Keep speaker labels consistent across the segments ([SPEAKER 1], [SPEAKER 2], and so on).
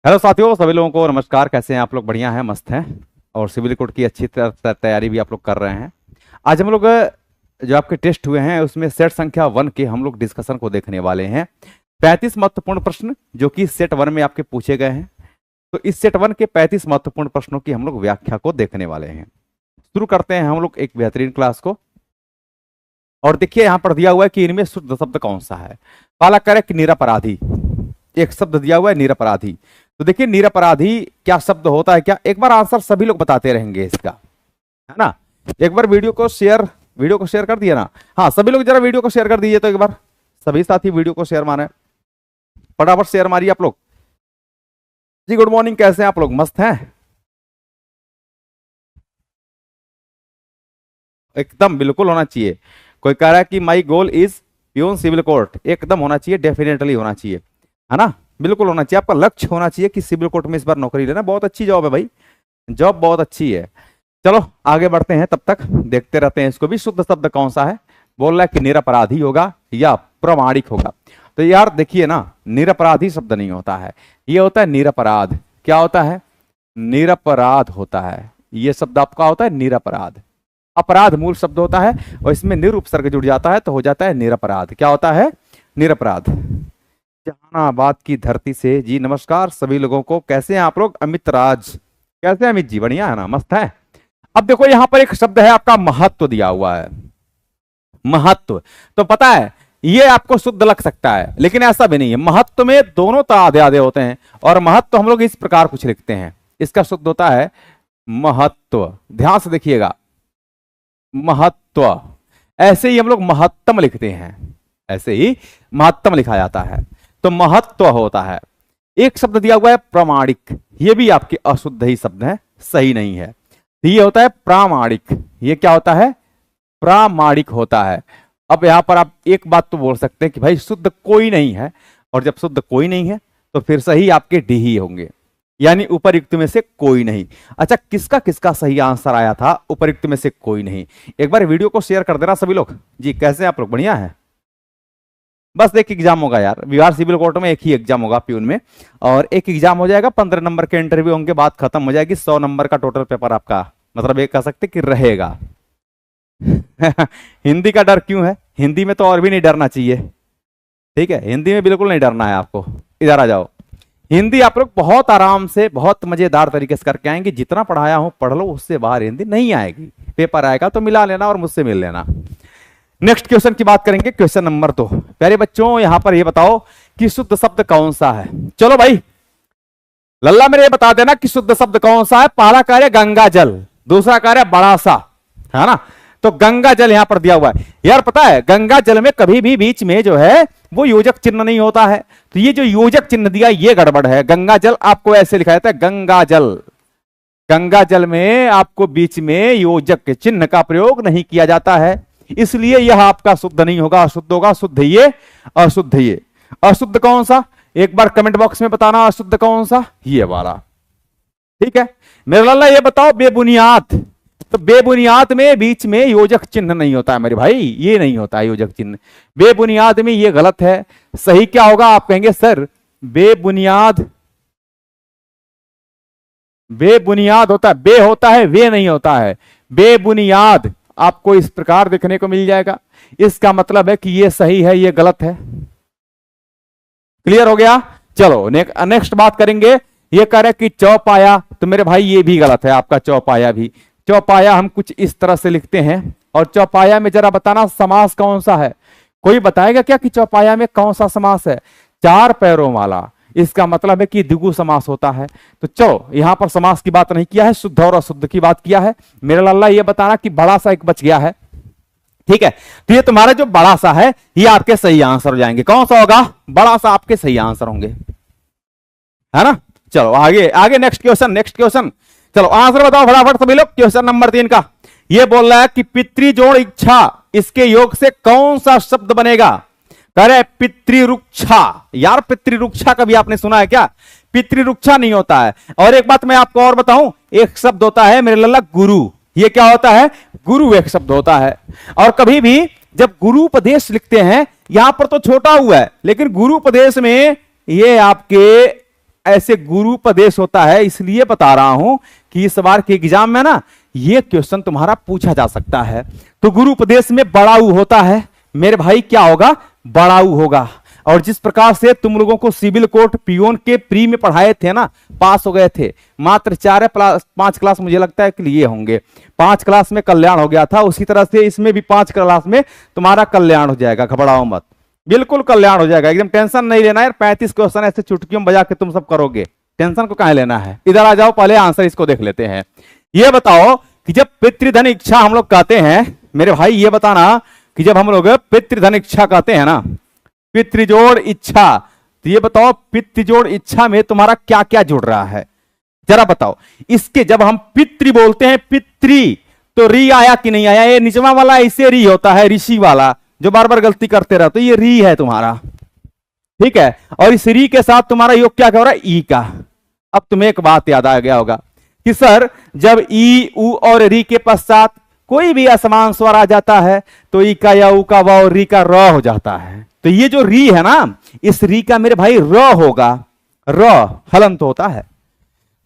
[SPEAKER 1] Hello साथियों, सभी लोगों को नमस्कार। कैसे हैं आप लोग? बढ़िया हैं, मस्त हैं और सिविल कोड की अच्छी तरह तैयारी भी आप लोग कर रहे हैं। आज हम लोग जो आपके टेस्ट हुए हैं उसमें सेट संख्या 1 के हम लोग डिस्कशन को देखने वाले हैं। 35 महत्वपूर्ण प्रश्न जो कि सेट 1 में आपके पूछे गए हैं। तो इस सेट 1 के 35 महत्वपूर्ण प्रश्नों की हम लोग व्याख्या को देखने वाले हैं। शुरू करते हैं हम लोग एक बेहतरीन क्लास को। और देखिए यहां पर दिया हुआ है कि इनमें शुद्ध शब्द कौन सा है। पहला करेक्ट निरपराधी, एक शब्द दिया हुआ है निरपराधी। तो देखिए निरपराधी क्या शब्द होता है क्या, एक बार आंसर सभी लोग बताते रहेंगे इसका, है ना। एक बार वीडियो को शेयर कर दिया ना। हाँ, सभी लोग जरा वीडियो को शेयर कर दीजिए। तो एक बार सभी साथी वीडियो को शेयर मारे, फटाफट शेयर मारिए आप लोग जी। गुड मॉर्निंग, कैसे हैं आप लोग? मस्त हैं एकदम, बिल्कुल होना चाहिए। कोई कह रहा है कि my goal is peon civil court, एकदम होना चाहिए, डेफिनेटली होना चाहिए, है ना। बिल्कुल होना चाहिए, आपका लक्ष्य होना चाहिए कि सिविल कोर्ट में इस बार नौकरी लेना। बहुत अच्छी जॉब है भाई, जॉब बहुत अच्छी है। चलो आगे बढ़ते हैं, तब तक देखते रहते हैं इसको भी। शुद्ध शब्द कौन सा है? बोल रहा है कि निरपराधी होगा या प्रामाणिक होगा। तो यार देखिए ना, निरपराधी शब्द नहीं होता है, ये होता है निरपराध। क्या होता है? निरपराध होता है। ये शब्द आपका होता है निरपराध। अपराध मूल शब्द होता है और इसमें निर उपसर्ग जुड़ जाता है तो हो जाता है निरपराध। क्या होता है? निरपराध। जहानाबाद की धरती से जी नमस्कार सभी लोगों को। कैसे हैं आप लोग? अमित राज, कैसे हैं अमित जी? बढ़िया है ना, मस्त है। अब देखो यहां पर एक शब्द है आपका महत्व दिया हुआ है। महत्व तो पता है ये आपको शुद्ध लग सकता है, लेकिन ऐसा भी नहीं है। महत्व में दोनों आधे आधे होते हैं और महत्व हम लोग इस प्रकार कुछ लिखते हैं, इसका शुद्ध होता है महत्व। ध्यान से देखिएगा, महत्व। ऐसे ही हम लोग महत्तम लिखते हैं, ऐसे ही महत्तम लिखा जाता है। तो महत्व होता है। एक शब्द दिया हुआ है प्रामाणिक, ये भी आपके अशुद्ध ही शब्द है, सही नहीं है। ये होता है प्रामाणिक। ये क्या होता है? प्रामाणिक होता है। अब यहां पर आप एक बात तो बोल सकते हैं कि भाई शुद्ध कोई नहीं है, और जब शुद्ध कोई नहीं है तो फिर सही आपके डी ही होंगे, यानी उपयुक्त में से कोई नहीं। अच्छा, किसका किसका सही आंसर आया था? उपयुक्त में से कोई नहीं। एक बार वीडियो को शेयर कर देना सभी लोग जी। कैसे आप लोग? बढ़िया है। बस एक एग्जाम होगा यार, बिहार सिविल कोर्ट में एक ही एग्जाम होगा प्यून में, और एक एग्जाम हो जाएगा, 15 नंबर के इंटरव्यू होंगे, बात खत्म हो जाएगी। 100 नंबर का टोटल पेपर आपका, मतलब एक कह सकते कि रहेगा। हिंदी का डर क्यों है? हिंदी में तो और भी नहीं डरना चाहिए, ठीक है। हिंदी में बिल्कुल नहीं डरना है आपको। इधर आ जाओ। हिंदी आप लोग बहुत आराम से, बहुत मजेदार तरीके से करके आएंगे। जितना पढ़ाया हूं पढ़ लो, उससे बाहर हिंदी नहीं आएगी। पेपर आएगा तो मिला लेना और मुझसे मिल लेना। नेक्स्ट क्वेश्चन की बात करेंगे, क्वेश्चन नंबर 2। प्यारे बच्चों यहां पर ये बताओ कि शुद्ध शब्द कौन सा है। चलो भाई लल्ला मेरे ये बता देना कि शुद्ध शब्द कौन सा है। पहला कार्य गंगा जल, दूसरा कार्य बड़ा सा, है ना। तो गंगा जल यहां पर दिया हुआ है। यार पता है गंगा जल में कभी भी बीच में जो है वो योजक चिन्ह नहीं होता है। तो ये जो योजक चिन्ह दिया ये गड़बड़ है। गंगा जल आपको ऐसे लिखा जाता है, गंगा जल। गंगा जल में आपको बीच में योजक चिन्ह का प्रयोग नहीं किया जाता है, इसलिए यह आपका शुद्ध नहीं होगा, अशुद्ध होगा। शुद्ध ये, अशुद्ध ये। अशुद्ध कौन सा? एक बार कमेंट बॉक्स में बताना अशुद्ध कौन सा। ये वाला, ठीक है। मेरे लाला ये बताओ बेबुनियाद। तो बेबुनियाद में बीच में योजक चिन्ह नहीं होता है मेरे भाई, ये नहीं होता है योजक चिन्ह बेबुनियाद में, ये गलत है। सही क्या होगा? आप कहेंगे सर बेबुनियाद, बेबुनियाद होता है, बे होता है, वे नहीं होता है। बेबुनियाद आपको इस प्रकार देखने को मिल जाएगा। इसका मतलब है कि ये सही है, ये गलत है। क्लियर हो गया? चलो नेक्स्ट बात करेंगे। ये कह रहे कि चौपाया, तो मेरे भाई ये भी गलत है आपका। चौपाया भी, चौपाया हम कुछ इस तरह से लिखते हैं। और चौपाया में जरा बताना समास कौन सा है। कोई बताएगा क्या कि चौपाया में कौन सा समास है? 4 पैरों वाला। इसका मतलब है कि द्विगु समास होता है। तो चलो यहां पर समास की बात नहीं किया है, शुद्ध और अशुद्ध की बात किया है। मेरा लाला ये बताना कि बड़ा सा एक बच गया है, ठीक है। तो ये तुम्हारा जो बड़ा सा है ये आपके सही आंसर हो जाएंगे। कौन सा होगा? बड़ा सा आपके सही आंसर होंगे, है ना। चलो आगे आगे, नेक्स्ट क्वेश्चन, नेक्स्ट क्वेश्चन। चलो आंसर बताओ फटाफट सभी लोग। क्वेश्चन नंबर 3 का ये बोल रहा है कि पितृजोड़ इच्छा, इसके योग से कौन सा शब्द बनेगा? कह रहे पितृरुक्षा। यार पितृरुक्षा कभी आपने सुना है क्या? पितृरुक्षा नहीं होता है। और एक बात मैं आपको और बताऊं, एक शब्द होता है मेरे लल्ला गुरु। ये क्या होता है? गुरु एक शब्द होता है। और कभी भी जब गुरु उपदेश लिखते हैं, यहां पर तो छोटा हुआ है, लेकिन गुरु उपदेश में ये आपके ऐसे गुरुपदेश होता है, इसलिए बता रहा हूं कि इस बार के एग्जाम में ना ये क्वेश्चन तुम्हारा पूछा जा सकता है। तो गुरुपदेश में बड़ाऊ होता है मेरे भाई, क्या होगा, बड़ाऊ होगा। और जिस प्रकार से तुम लोगों को सिविल कोर्ट पियोन के प्री में पढ़ाए थे ना, पास हो गए थे, मात्र 4-5 क्लास मुझे लगता है कि लिए होंगे, 5 क्लास में कल्याण हो गया था, उसी तरह से इसमें भी 5 क्लास में तुम्हारा कल्याण हो जाएगा, घबराओ मत, बिल्कुल कल्याण हो जाएगा, एकदम टेंशन नहीं लेना है। 35 क्वेश्चन ऐसे चुटकियों में बजा के तुम सब करोगे, टेंशन को कहां लेना है। इधर आ जाओ, पहले आंसर इसको देख लेते हैं। ये बताओ कि जब पितृधन इच्छा हम लोग कहते हैं मेरे भाई, ये बताना कि जब हम लोग पितृधन इच्छा कहते हैं ना, पितृजोड़ इच्छा, तो ये बताओ पितृजोड़ इच्छा में तुम्हारा क्या क्या जुड़ रहा है, जरा बताओ। इसके जब हम पितृ बोलते हैं, पितृ, तो री आया कि नहीं आया? ये निचवा वाला ऐसे री होता है, ऋषि वाला, जो बार बार गलती करते रहते, तो ये री है तुम्हारा, ठीक है। और इस री के साथ तुम्हारा योग क्या हो रहा है, ई का। अब तुम्हें एक बात याद आ गया होगा कि सर जब ई, उ और री के पश्चात कोई भी असमान स्वर आ जाता है तो ई का या उ का व और री का र हो जाता है। तो ये जो री है ना, इस री का मेरे भाई र होगा, र हलंत होता है।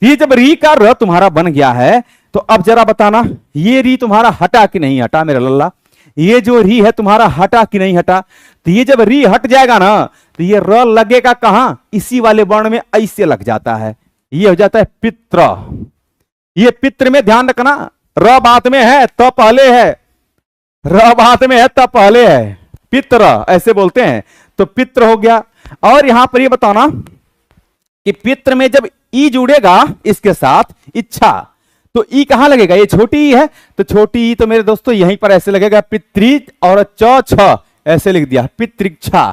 [SPEAKER 1] ये जब री का र तुम्हारा बन गया है, तो अब जरा बताना ये री तुम्हारा हटा कि नहीं हटा मेरा लल्ला? ये जो री है तुम्हारा हटा कि नहीं हटा? तो ये जब री हट जाएगा ना, तो ये र लगेगा कहां, इसी वाले वर्ण में ऐसे लग जाता है, ये हो जाता है पित्र। ये पित्र में ध्यान रखना, र बात में है तो पहले है, र बात में है तो पहले है, पित्र ऐसे बोलते हैं, तो पित्र हो गया। और यहां पर ये बताना कि पित्र में जब ई जुड़ेगा इसके साथ इच्छा, तो ई कहां लगेगा, ये छोटी ई है, तो छोटी ई तो मेरे दोस्तों यहीं पर ऐसे लगेगा, पितृ और च छ ऐसे लिख दिया, पितृक्षा।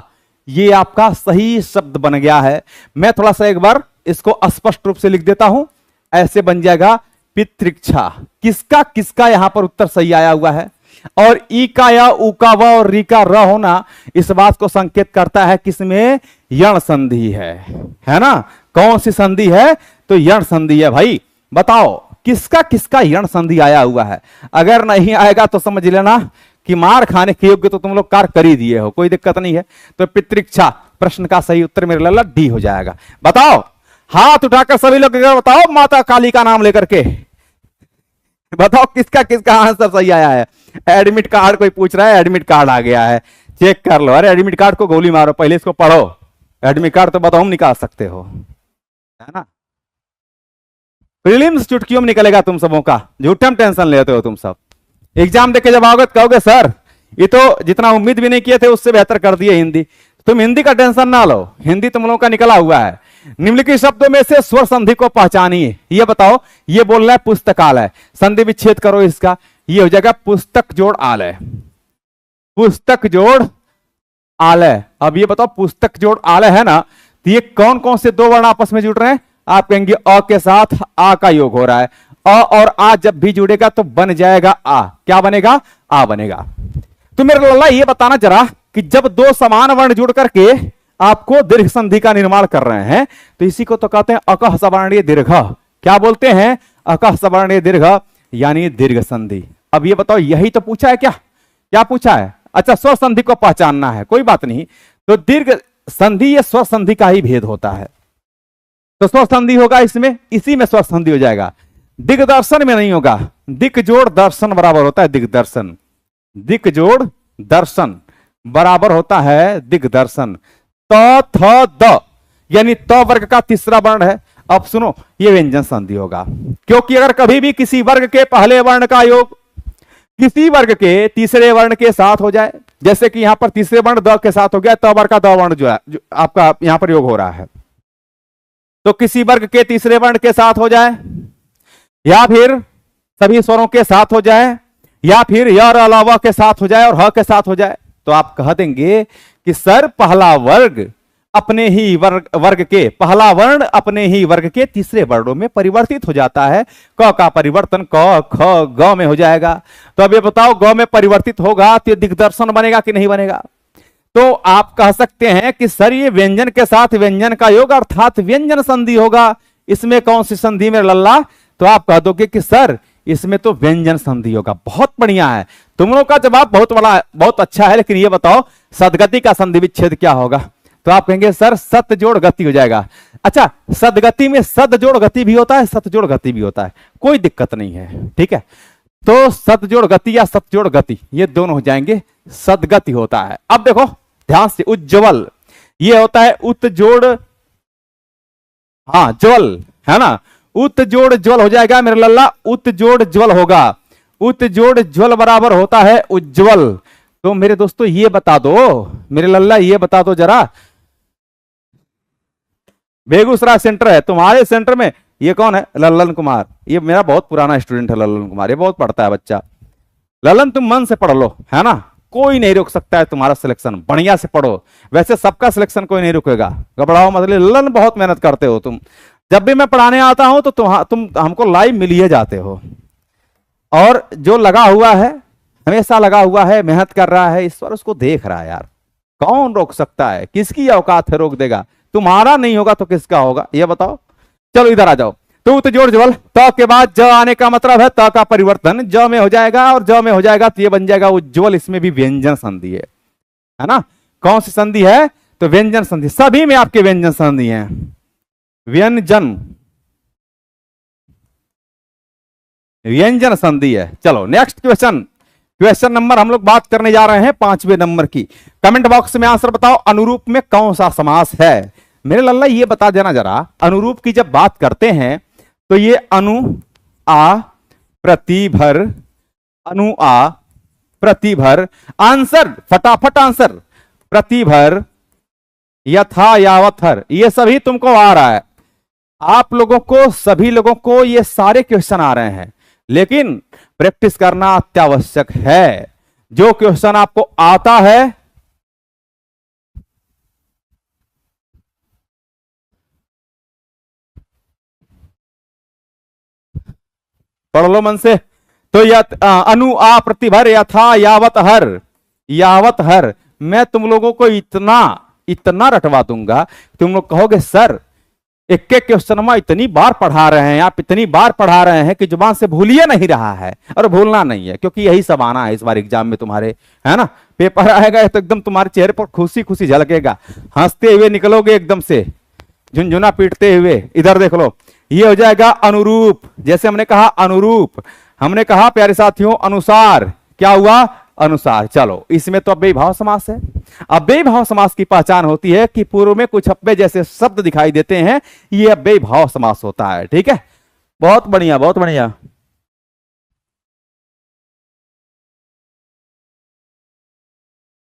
[SPEAKER 1] ये आपका सही शब्द बन गया है। मैं थोड़ा सा एक बार इसको स्पष्ट रूप से लिख देता हूं, ऐसे बन जाएगा पितृक्षा। किसका किसका यहां पर उत्तर सही आया हुआ है। और ई का या उ का व और री का र होना इस बात को संकेत करता है किसमें, यण संधि है ना। कौन सी संधि है, तो यण संधि है भाई। बताओ किसका किसका यण संधि आया हुआ है। अगर नहीं आएगा तो समझ लेना कि मार खाने के योग्य तो तुम लोग कार्य कर ही दिए हो, कोई दिक्कत नहीं है। तो पितृक्षा प्रश्न का सही उत्तर मेरे लल्ला डी हो जाएगा। बताओ, हाथ उठाकर सभी लोग बताओ, माता काली का नाम लेकर के बताओ किसका किसका आंसर सही आया है। एडमिट कार्ड कोई पूछ रहा है, एडमिट कार्ड आ गया है, चेक कर लो। अरे एडमिट कार्ड को गोली मारो, पहले इसको पढ़ो। एडमिट कार्ड तो बताओ निकाल सकते हो, है ना। प्रीलिम्स चुटकियों में निकलेगा तुम सबों का, झूठम टेंशन लेते हो तुम सब। एग्जाम देके जब आओगे कहोगे सर ये तो जितना उम्मीद भी नहीं किए थे उससे बेहतर कर दिए हिंदी। तुम हिंदी का टेंशन ना लो, हिंदी तुम लोगों का निकला हुआ है। निम्नलिखित शब्दों में से स्वर संधि को पहचानिए। ये बताओ, ये बोल रहा है पुस्तकालय, संधि विच्छेद करो इसका, ये हो जाएगा पुस्तक जोड़ आलय, पुस्तक जोड़ आलय। अब ये बताओ पुस्तक जोड़ आलय है ना, तो ये कौन कौन से दो वर्ण आपस में जुड़ रहे हैं। आप कहेंगे अ के साथ आ का योग हो रहा है, अ और आ जब भी जुड़ेगा तो बन जाएगा आ। क्या बनेगा, आ बनेगा। तो मेरे लल्ला ये बताना जरा कि जब दो समान वर्ण जुड़ करके आपको दीर्घ संधि का निर्माण कर रहे हैं, तो इसी को तो कहते हैं अकह सवर्णीय दीर्घ। क्या बोलते हैं, अकह सवर्णीय दीर्घ यानी दीर्घ संधि। अब ये बताओ यही तो पूछा है, क्या क्या पूछा है। अच्छा, स्वर संधि को पहचानना है, कोई बात नहीं। तो दीर्घ संधि या स्वर संधि का ही भेद होता है। तो स्वर संधि होगा इसमें, इसी में स्वर संधि हो जाएगा, दिग्दर्शन में नहीं होगा। दिक जोड़ दर्शन बराबर होता है दिग्दर्शन, दिक जोड़ दर्शन बराबर होता है दिग्दर्शन। त थ द यानी त वर्ग का तीसरा वर्ण है। अब सुनो, ये व्यंजन संधि होगा, क्योंकि अगर कभी भी किसी वर्ग के पहले वर्ण का योग किसी वर्ग के तीसरे वर्ण के साथ हो जाए, जैसे कि यहां पर तीसरे वर्ण द के साथ हो गया, त वर्ग का द वर्ण जो है जो आपका यहां पर योग हो रहा है, तो किसी वर्ग के तीसरे वर्ण के साथ हो जाए, या फिर सभी स्वरों के साथ हो जाए, या फिर य र ल व के साथ हो जाए और ह के साथ हो जाए, तो आप कह देंगे कि सर पहला वर्ग अपने ही वर्ग के पहला वर्ण अपने ही वर्ग के तीसरे वर्णों में परिवर्तित हो जाता है। क का परिवर्तन क ख ग में हो जाएगा। तो अब ये बताओ, ग में परिवर्तित होगा तो दिग्दर्शन बनेगा कि नहीं बनेगा। तो आप कह सकते हैं कि सर ये व्यंजन के साथ व्यंजन का योग अर्थात व्यंजन संधि होगा। इसमें कौन सी संधि में लल्ला, तो आप कह दोगे कि सर इसमें तो व्यंजन संधि होगा। बहुत बढ़िया है, तुम लोगों का जवाब बहुत बड़ा बहुत अच्छा है। लेकिन ये बताओ सदगति का संधि विच्छेद क्या होगा। तो आप कहेंगे सर सत जोड़ गति हो जाएगा। अच्छा, सदगति में सद जोड़ गति भी होता है, सत जोड़ गति भी होता है, कोई दिक्कत नहीं है, ठीक है। तो सत जोड़ गति या सत जोड़ गति ये दोनों हो जाएंगे, सदगति होता है। अब देखो ध्यान से, उज्ज्वल ये होता है उत जोड़, हाँ ज्वल है ना, उत जोड़ ज्वल हो जाएगा मेरे लल्ला, उत जोड़ ज्वल होगा, उत जोड़ ज्वल बराबर होता है उज्ज्वल। तो मेरे दोस्तों ये बता दो मेरे लल्ला, ये बता दो जरा, बेगूसराय सेंटर है, तुम्हारे सेंटर में ये कौन है? लल्लन कुमार। ये मेरा बहुत पुराना स्टूडेंट है लल्लन कुमार, ये बहुत पढ़ता है बच्चा। लल्लन तुम मन से पढ़ लो, है ना, कोई नहीं रोक सकता है तुम्हारा सिलेक्शन, बढ़िया से पढ़ो। वैसे सबका सिलेक्शन कोई नहीं रुकेगा, घबराओ मत। लल्लन बहुत मेहनत करते हो तुम, जब भी मैं पढ़ाने आता हूं तो तुम हमको लाइव मिल ही जाते हो। और जो लगा हुआ है, हमेशा लगा हुआ है, मेहनत कर रहा है, ईश्वर उसको देख रहा है यार, कौन रोक सकता है? किसकी औकात है रोक देगा? तुम्हारा नहीं होगा तो किसका होगा ये बताओ। चलो इधर आ जाओ। तो उत जोड़ ज्वल, त के बाद ज आने का मतलब है त का परिवर्तन ज में हो जाएगा, और ज में हो जाएगा तो ये बन जाएगा उज्ज्वल। इसमें भी व्यंजन संधि है ना। कौन सी संधि है? तो व्यंजन संधि, सभी में आपके व्यंजन संधि है, व्यंजन व्यंजन संधि है। चलो नेक्स्ट क्वेश्चन, क्वेश्चन नंबर हम लोग बात करने जा रहे हैं 5वें नंबर की। कमेंट बॉक्स में आंसर बताओ, अनुरूप में कौन सा समास है? मेरे लल्ला ये बता देना जरा, अनुरूप की जब बात करते हैं तो ये अनु आ प्रतिभर, अनु आ प्रतिभर, आंसर फटाफट आंसर, प्रतिभर यथा यावत हर, ये सभी तुमको आ रहा है। आप लोगों को, सभी लोगों को ये सारे क्वेश्चन आ रहे हैं, लेकिन प्रैक्टिस करना अत्यावश्यक है। जो क्वेश्चन आपको आता है पढ़ लो मन से। तो अनु आ प्रतिभर यथा यावत हर, यावत हर, मैं तुम लोगों को इतना इतना रटवा दूंगा, तुम लोग कहोगे सर एक एक क्वेश्चन में इतनी बार पढ़ा रहे हैं आप, इतनी बार पढ़ा रहे हैं कि जुबान से भूलिए नहीं रहा है। और भूलना नहीं है, क्योंकि यही सब आना है इस बार एग्जाम में तुम्हारे, है ना। पेपर आएगा तो एकदम तुम्हारे चेहरे पर खुशी खुशी झलकेगा, हंसते हुए निकलोगे एकदम से, झुनझुना पीटते हुए। इधर देख लो, ये हो जाएगा अनुरूप। जैसे हमने कहा अनुरूप, हमने कहा प्यारे साथियों अनुसार, क्या हुआ? अनुसार। चलो इसमें तो अव्ययी भाव समास है। अव्ययी भाव समास की पहचान होती है कि पूर्व में कुछ अव्यय जैसे शब्द दिखाई देते हैं, ये अव्ययी भाव समास होता है, ठीक है। बहुत बढ़िया बहुत बढ़िया।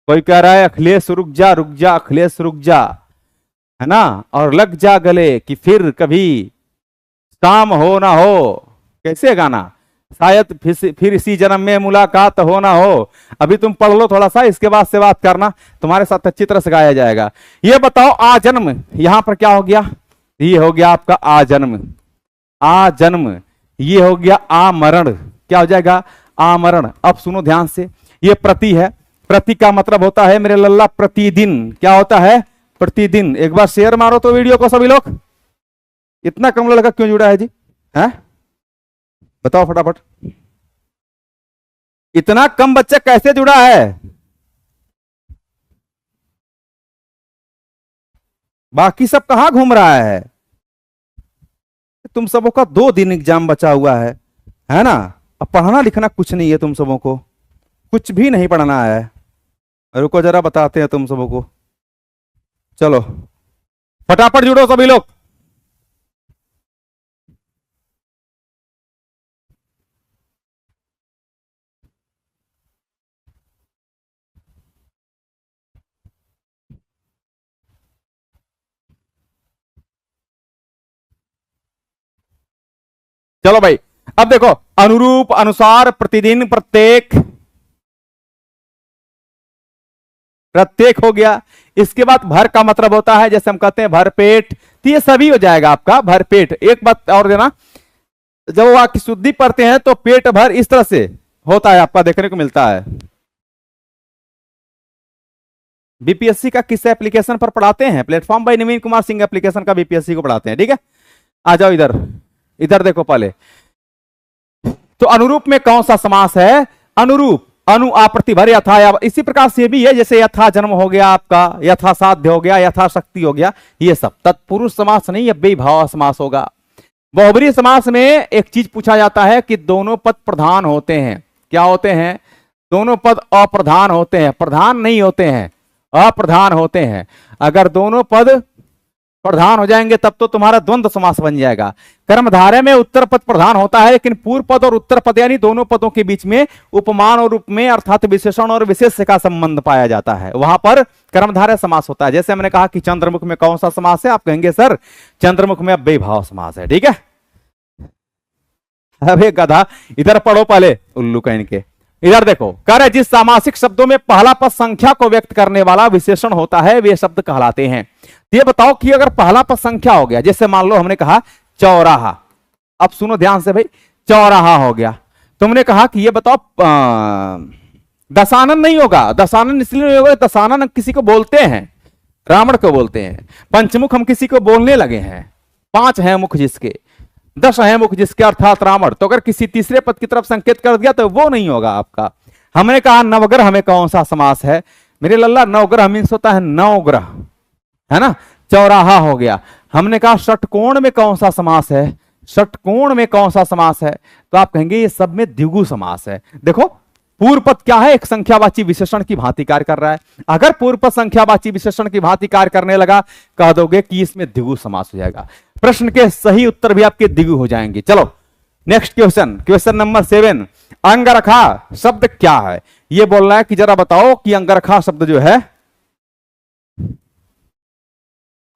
[SPEAKER 1] कोई कह रहा है अखिलेश रुक जा अखिलेश रुक जा, है ना, और लग जा गले कि फिर कभी शाम हो ना हो। कैसे गाना? शायद फिर इसी जन्म में मुलाकात हो ना हो। अभी तुम पढ़ लो थोड़ा सा, इसके बाद से बात करना, तुम्हारे साथ अच्छी तरह से गाया जाएगा। ये बताओ आ जन्म, यहां पर क्या हो गया? ये हो गया आपका आ जन्म, आ जन्म। ये हो गया आ मरण, क्या हो जाएगा? आ मरण। अब सुनो ध्यान से, ये प्रति है, प्रति का मतलब होता है मेरे लल्ला प्रतिदिन। क्या होता है? प्रतिदिन। एक बार शेयर मारो तो वीडियो को सभी लोग। इतना कम लड़का क्यों जुड़ा है जी? है बताओ फटाफट, इतना कम बच्चा कैसे जुड़ा है? बाकी सब कहां घूम रहा है? तुम सबों का 2 दिन एग्जाम बचा हुआ है ना। अब पढ़ना लिखना कुछ नहीं है, तुम सबों को कुछ भी नहीं पढ़ना है। रुको जरा बताते हैं तुम सबों को। चलो फटाफट जुड़ो सभी लोग। चलो भाई, अब देखो अनुरूप, अनुसार, प्रतिदिन, प्रत्येक, प्रत्येक हो गया। इसके बाद भर का मतलब होता है, जैसे हम कहते हैं भर पेट, तो ये सभी हो जाएगा आपका भर पेट। एक बात और देना, जब वाक्य शुद्धि पढ़ते हैं तो पेट भर इस तरह से होता है, आपका देखने को मिलता है। बीपीएससी का किस एप्लीकेशन पर पढ़ाते हैं? प्लेटफॉर्म बाय नवीन कुमार सिंह एप्लीकेशन का बीपीएससी को पढ़ाते हैं, ठीक है। आ जाओ इधर, इधर देखो पहले। तो अनुरूप में कौन सा समास है? अनुरूप, अनु आप्रतिभर यथा, इसी प्रकार से भी है, जैसे यथा जन्म हो गया आपका, यथा साध्य हो गया, यथा शक्ति हो गया, ये सब तत्पुरुष समास नहीं, अव्ययी भाव समास होगा। बहुब्रीहि समास में एक चीज पूछा जाता है कि दोनों पद प्रधान होते हैं। क्या होते हैं? दोनों पद अप्रधान होते हैं, प्रधान नहीं होते हैं, अप्रधान होते हैं। अगर दोनों पद प्रधान हो जाएंगे तब तो तुम्हारा द्वंद्व समास बन जाएगा। कर्मधारय में उत्तर पद प्रधान होता है, लेकिन पूर्व पद और उत्तर पद यानी दोनों पदों के बीच में उपमान और उपमेय अर्थात विशेषण और विशेष्य का संबंध पाया जाता है, वहां पर कर्मधारय समास होता है। जैसे हमने कहा कि चंद्रमुख में कौन सा समास है, आप कहेंगे सर चंद्रमुख में अव्ययी भाव समास है। ठीक है, अब एक गधा इधर पढ़ो पहले, उल्लू कहीं के इधर देखो, कह रहे जिस सामासिक शब्दों में पहला पद संख्या को व्यक्त करने वाला विशेषण होता है वे शब्द कहलाते हैं। ये बताओ कि अगर पहला पद संख्या हो गया, जैसे मान लो हमने कहा चौराहा, अब सुनो ध्यान से भाई, चौराहा हो गया, तुमने कहा कि ये बताओ दशानन नहीं होगा, दशानन इसलिए नहीं होगा, दशानन हम किसी को बोलते हैं, रावण को बोलते हैं। पंचमुख हम किसी को बोलने लगे हैं, 5 हैं मुख जिसके, 10 है मुख जिसके अर्थात रावण, तो अगर किसी तीसरे पद की तरफ संकेत कर दिया तो वो नहीं होगा आपका। हमने कहा नवग्रह में कौन सा समास है, मेरे लल्ला नवग्रह मीन्स होता है नवग्रह, है ना, चौराहा हो गया। हमने कहा षटकोण में कौन सा समास है, षटकोण में कौन सा समास है, तो आप कहेंगे ये सब में द्विगु समास है। देखो पूर्व पद क्या है, एक संख्यावाची विशेषण की भांति कार्य कर रहा है। अगर पूर्व पद संख्यावाची विशेषण की भांति कार्य करने लगा, कह दोगे कि इसमें द्विगु समास हो जाएगा। प्रश्न के सही उत्तर भी आपके द्विगु हो जाएंगे। चलो नेक्स्ट क्वेश्चन, क्वेश्चन नंबर 7, अंगरखा शब्द क्या है? ये बोल रहा है कि जरा बताओ कि अंगरखा शब्द जो है,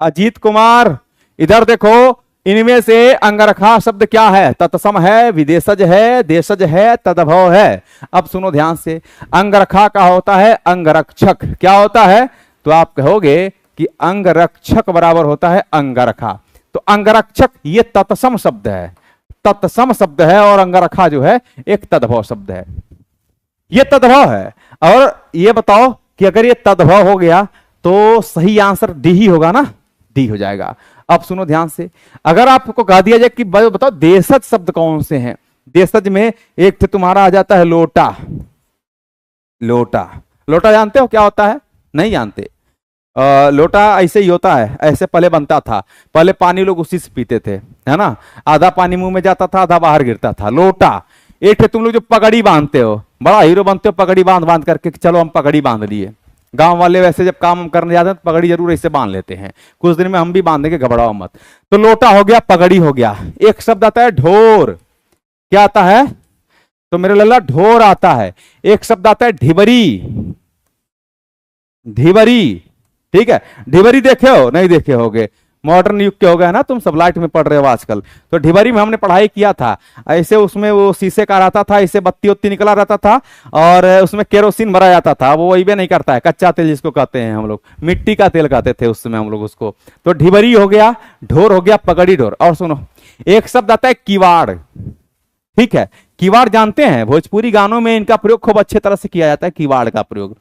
[SPEAKER 1] अजीत कुमार इधर देखो, इनमें से अंगरखा शब्द क्या है? तत्सम है, विदेशज है, देशज है, तदभव है। अब सुनो ध्यान से, अंगरखा का होता है अंगरक्षक। क्या होता है? तो आप कहोगे कि अंगरक्षक बराबर होता है अंगरखा। तो अंगरक्षक ये तत्सम शब्द है, तत्सम शब्द है, और अंगरखा जो है एक तदभव शब्द है, ये तदभव है। और ये बताओ कि अगर ये तदभव हो गया तो सही आंसर डी ही होगा ना, डी हो जाएगा। अब सुनो ध्यान से, अगर आपको कह दिया जाए कि बताओ देशज शब्द कौन से हैं, देशज में एक तो तुम्हारा आ जाता है लोटा, लोटा, लोटा जानते हो क्या होता है? नहीं जानते। लोटा ऐसे ही होता है, ऐसे पहले बनता था, पहले पानी लोग उसी से पीते थे, है ना, आधा पानी मुंह में जाता था, आधा बाहर गिरता था। लोटा। एक तुम लोग जो पगड़ी बांधते हो, बड़ा हीरो बनते हो पगड़ी बांध बांध करके, चलो हम पगड़ी बांध लिए। गांव वाले वैसे जब काम करने जाते हैं तो पगड़ी जरूर ऐसे बांध लेते हैं, कुछ दिन में हम भी बांधेंगे, घबराओ मत। तो लोटा हो गया, पगड़ी हो गया। एक शब्द आता है ढोर। क्या आता है? तो मेरे लल्ला ढोर आता है। एक शब्द आता है ढिबरी, ढिबरी, ठीक है। ढिबरी देखे हो? नहीं देखे होगे, मॉडर्न युग के हो गए ना, तुम सब लाइट में पढ़ रहे हो आजकल। तो ढिबरी में हमने पढ़ाई किया था, ऐसे उसमें वो शीशे का रहता था, ऐसे बत्ती उत्ती निकला रहता था, और उसमें केरोसिन भरा जाता था। वो वही भी नहीं करता है, कच्चा तेल जिसको कहते हैं हम लोग, मिट्टी का तेल कहते थे उस समय हम लोग उसको। तो ढिबरी हो गया, ढोर हो गया, पगड़ी ढोर। और सुनो, एक शब्द आता है किवाड़, ठीक है। किवाड़ जानते हैं, भोजपुरी गानों में इनका प्रयोग खूब अच्छे तरह से किया जाता है, किवाड़ का प्रयोग,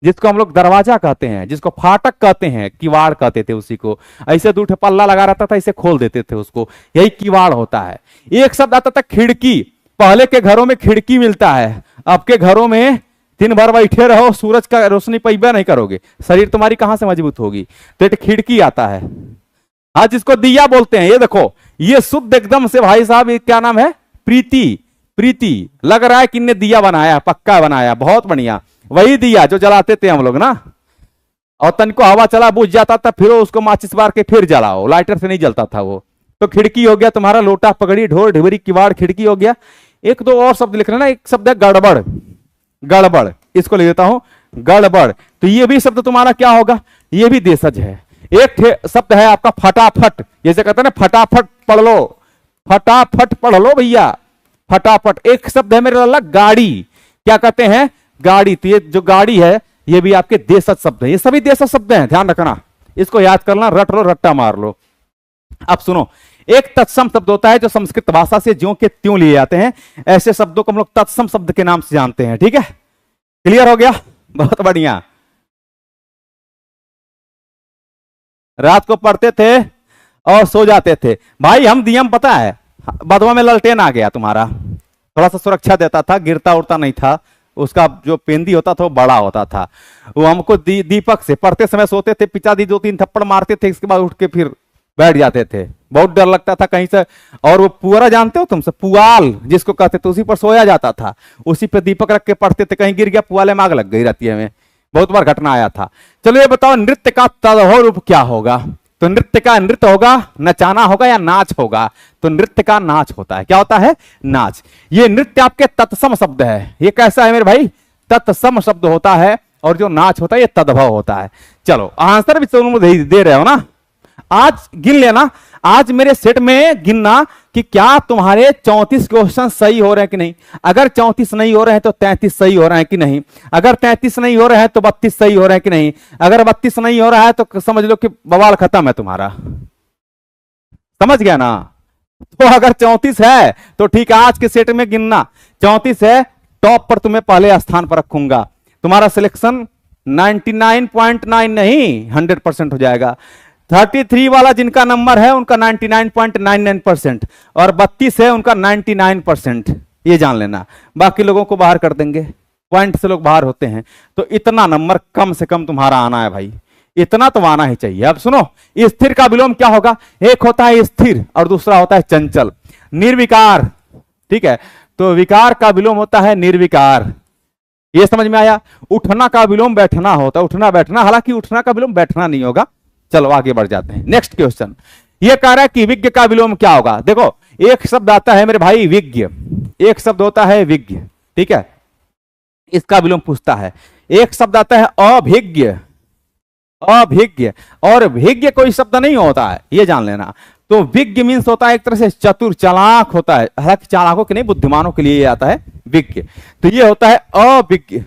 [SPEAKER 1] जिसको हम लोग दरवाजा कहते हैं, जिसको फाटक कहते हैं, किवाड़ कहते थे उसी को। ऐसे दूठ पल्ला लगा रहता था, इसे खोल देते थे उसको, यही किवाड़ होता है। एक शब्द आता था खिड़की। पहले के घरों में खिड़की मिलता है, अब के घरों में दिन भर बैठे रहो, सूरज का रोशनी पैबा नहीं करोगे, शरीर तुम्हारी कहां से मजबूत होगी। तो एक खिड़की आता है, हाँ, जिसको दिया बोलते हैं। ये देखो, ये शुद्ध एकदम से भाई साहब, ये क्या नाम है? प्रीति, प्रीति। लग रहा है कि इनने दिया बनाया, पक्का बनाया, बहुत बढ़िया। वही दिया जो जलाते थे हम लोग ना, और तन को हवा चला बुझ जाता था, फिर उसको माचिस बार के फिर जलाओ, लाइटर से नहीं जलता था वो। तो खिड़की हो गया तुम्हारा, लोटा, पगड़ी, ढोर, ढिबरी, किवाड़, खिड़की हो गया। एक दो और शब्द लिख लेना। एक शब्द है गड़बड़, गड़बड़, इसको ले लेता हूं, गड़बड़। तो ये भी शब्द तुम्हारा क्या होगा? ये भी देशज है। एक शब्द है आपका फटाफट, जैसे कहते हैं ना फटाफट पढ़ लो, फटाफट पढ़ लो भैया, फटाफट। एक शब्द है मेरे लाला गाड़ी। क्या कहते हैं? गाड़ी। तो ये जो गाड़ी है ये भी आपके देशज शब्द है, ये सभी देशज शब्द हैं, ध्यान रखना, इसको याद करना, रट लो, रट्टा मार लो। अब सुनो, एक तत्सम शब्द होता है जो संस्कृत भाषा से ज्यों के त्यों लिए जाते हैं, ऐसे शब्दों को हम लोग तत्सम शब्द के नाम से जानते हैं, ठीक है। क्लियर हो गया? बहुत बढ़िया। रात को पढ़ते थे और सो जाते थे भाई। हम नियम पता है, बधवा में ललटेन आ गया तुम्हारा, थोड़ा सा सुरक्षा देता था, गिरता उड़ता नहीं था, उसका जो पेंदी होता था वो बड़ा होता था। वो हमको दीपक से पढ़ते समय सोते थे, पिताजी 2-3 थप्पड़ मारते थे, इसके बाद उठ के फिर बैठ जाते थे। बहुत डर लगता था कहीं से। और वो पुअरा जानते हो तुमसे, पुआल जिसको कहते थे, उसी पर सोया जाता था, उसी पे दीपक रख के पढ़ते थे। कहीं गिर गया पुआले में आग लग गई रहती है, हमें बहुत बार घटना आया था। चलो ये बताओ नृत्य का तदभव रूप क्या होगा? तो नृत्य का नृत्य होगा, नचाना होगा या नाच होगा? तो नृत्य का नाच होता है। क्या होता है? नाच। ये नृत्य आपके तत्सम शब्द है। ये कैसा है मेरे भाई? तत्सम शब्द होता है। और जो नाच होता है ये तद्भव होता है। चलो आंसर भी तुम दे रहे हो ना। आज गिन लेना, आज मेरे सेट में गिनना कि क्या तुम्हारे 34 क्वेश्चन सही हो रहे हैं कि नहीं। अगर 34 नहीं हो रहे हैं तो 33 सही हो रहे हैं कि नहीं। अगर 33 नहीं हो रहे हैं तो 32 सही हो रहे हैं कि नहीं। अगर 32 नहीं हो रहा है तो समझ लो कि बवाल खत्म है तुम्हारा। समझ गया ना? तो अगर 34 है तो ठीक है, आज के सेट में गिनना 34 है, टॉप पर तुम्हें पहले स्थान पर रखूंगा। तुम्हारा सिलेक्शन 99.9 नहीं 100% हो जाएगा। 33 वाला जिनका नंबर है उनका 99.99% और 32 है उनका 99%। ये जान लेना, बाकी लोगों को बाहर कर देंगे, पॉइंट से लोग बाहर होते हैं। तो इतना नंबर कम से कम तुम्हारा आना है भाई, इतना तो आना ही चाहिए। अब सुनो, स्थिर का विलोम क्या होगा? एक होता है स्थिर और दूसरा होता है चंचल। निर्विकार, ठीक है, तो विकार का विलोम होता है निर्विकार। ये समझ में आया? उठना का विलोम बैठना होता है, उठना बैठना, हालांकि उठना का विलोम बैठना नहीं होगा। चलो आगे बढ़ जाते हैं। नेक्स्ट क्वेश्चन ये कह रहा है कि विज्ञ का विलोम क्या होगा? देखो एक शब्द आता है मेरे भाई विज्ञ, एक शब्द होता है विज्ञ, ठीक है, इसका विलोम पूछता है। एक शब्द आता है अभिज्ञ, अभिज्ञ, और भिज्ञ कोई शब्द नहीं होता है, ये जान लेना। तो विज्ञ मीन्स होता है एक तरह से चतुर, चालाक होता है, हालांकि चालाकों के नहीं, बुद्धिमानों के लिए आता है विज्ञ। तो ये होता है अभिज्ञ।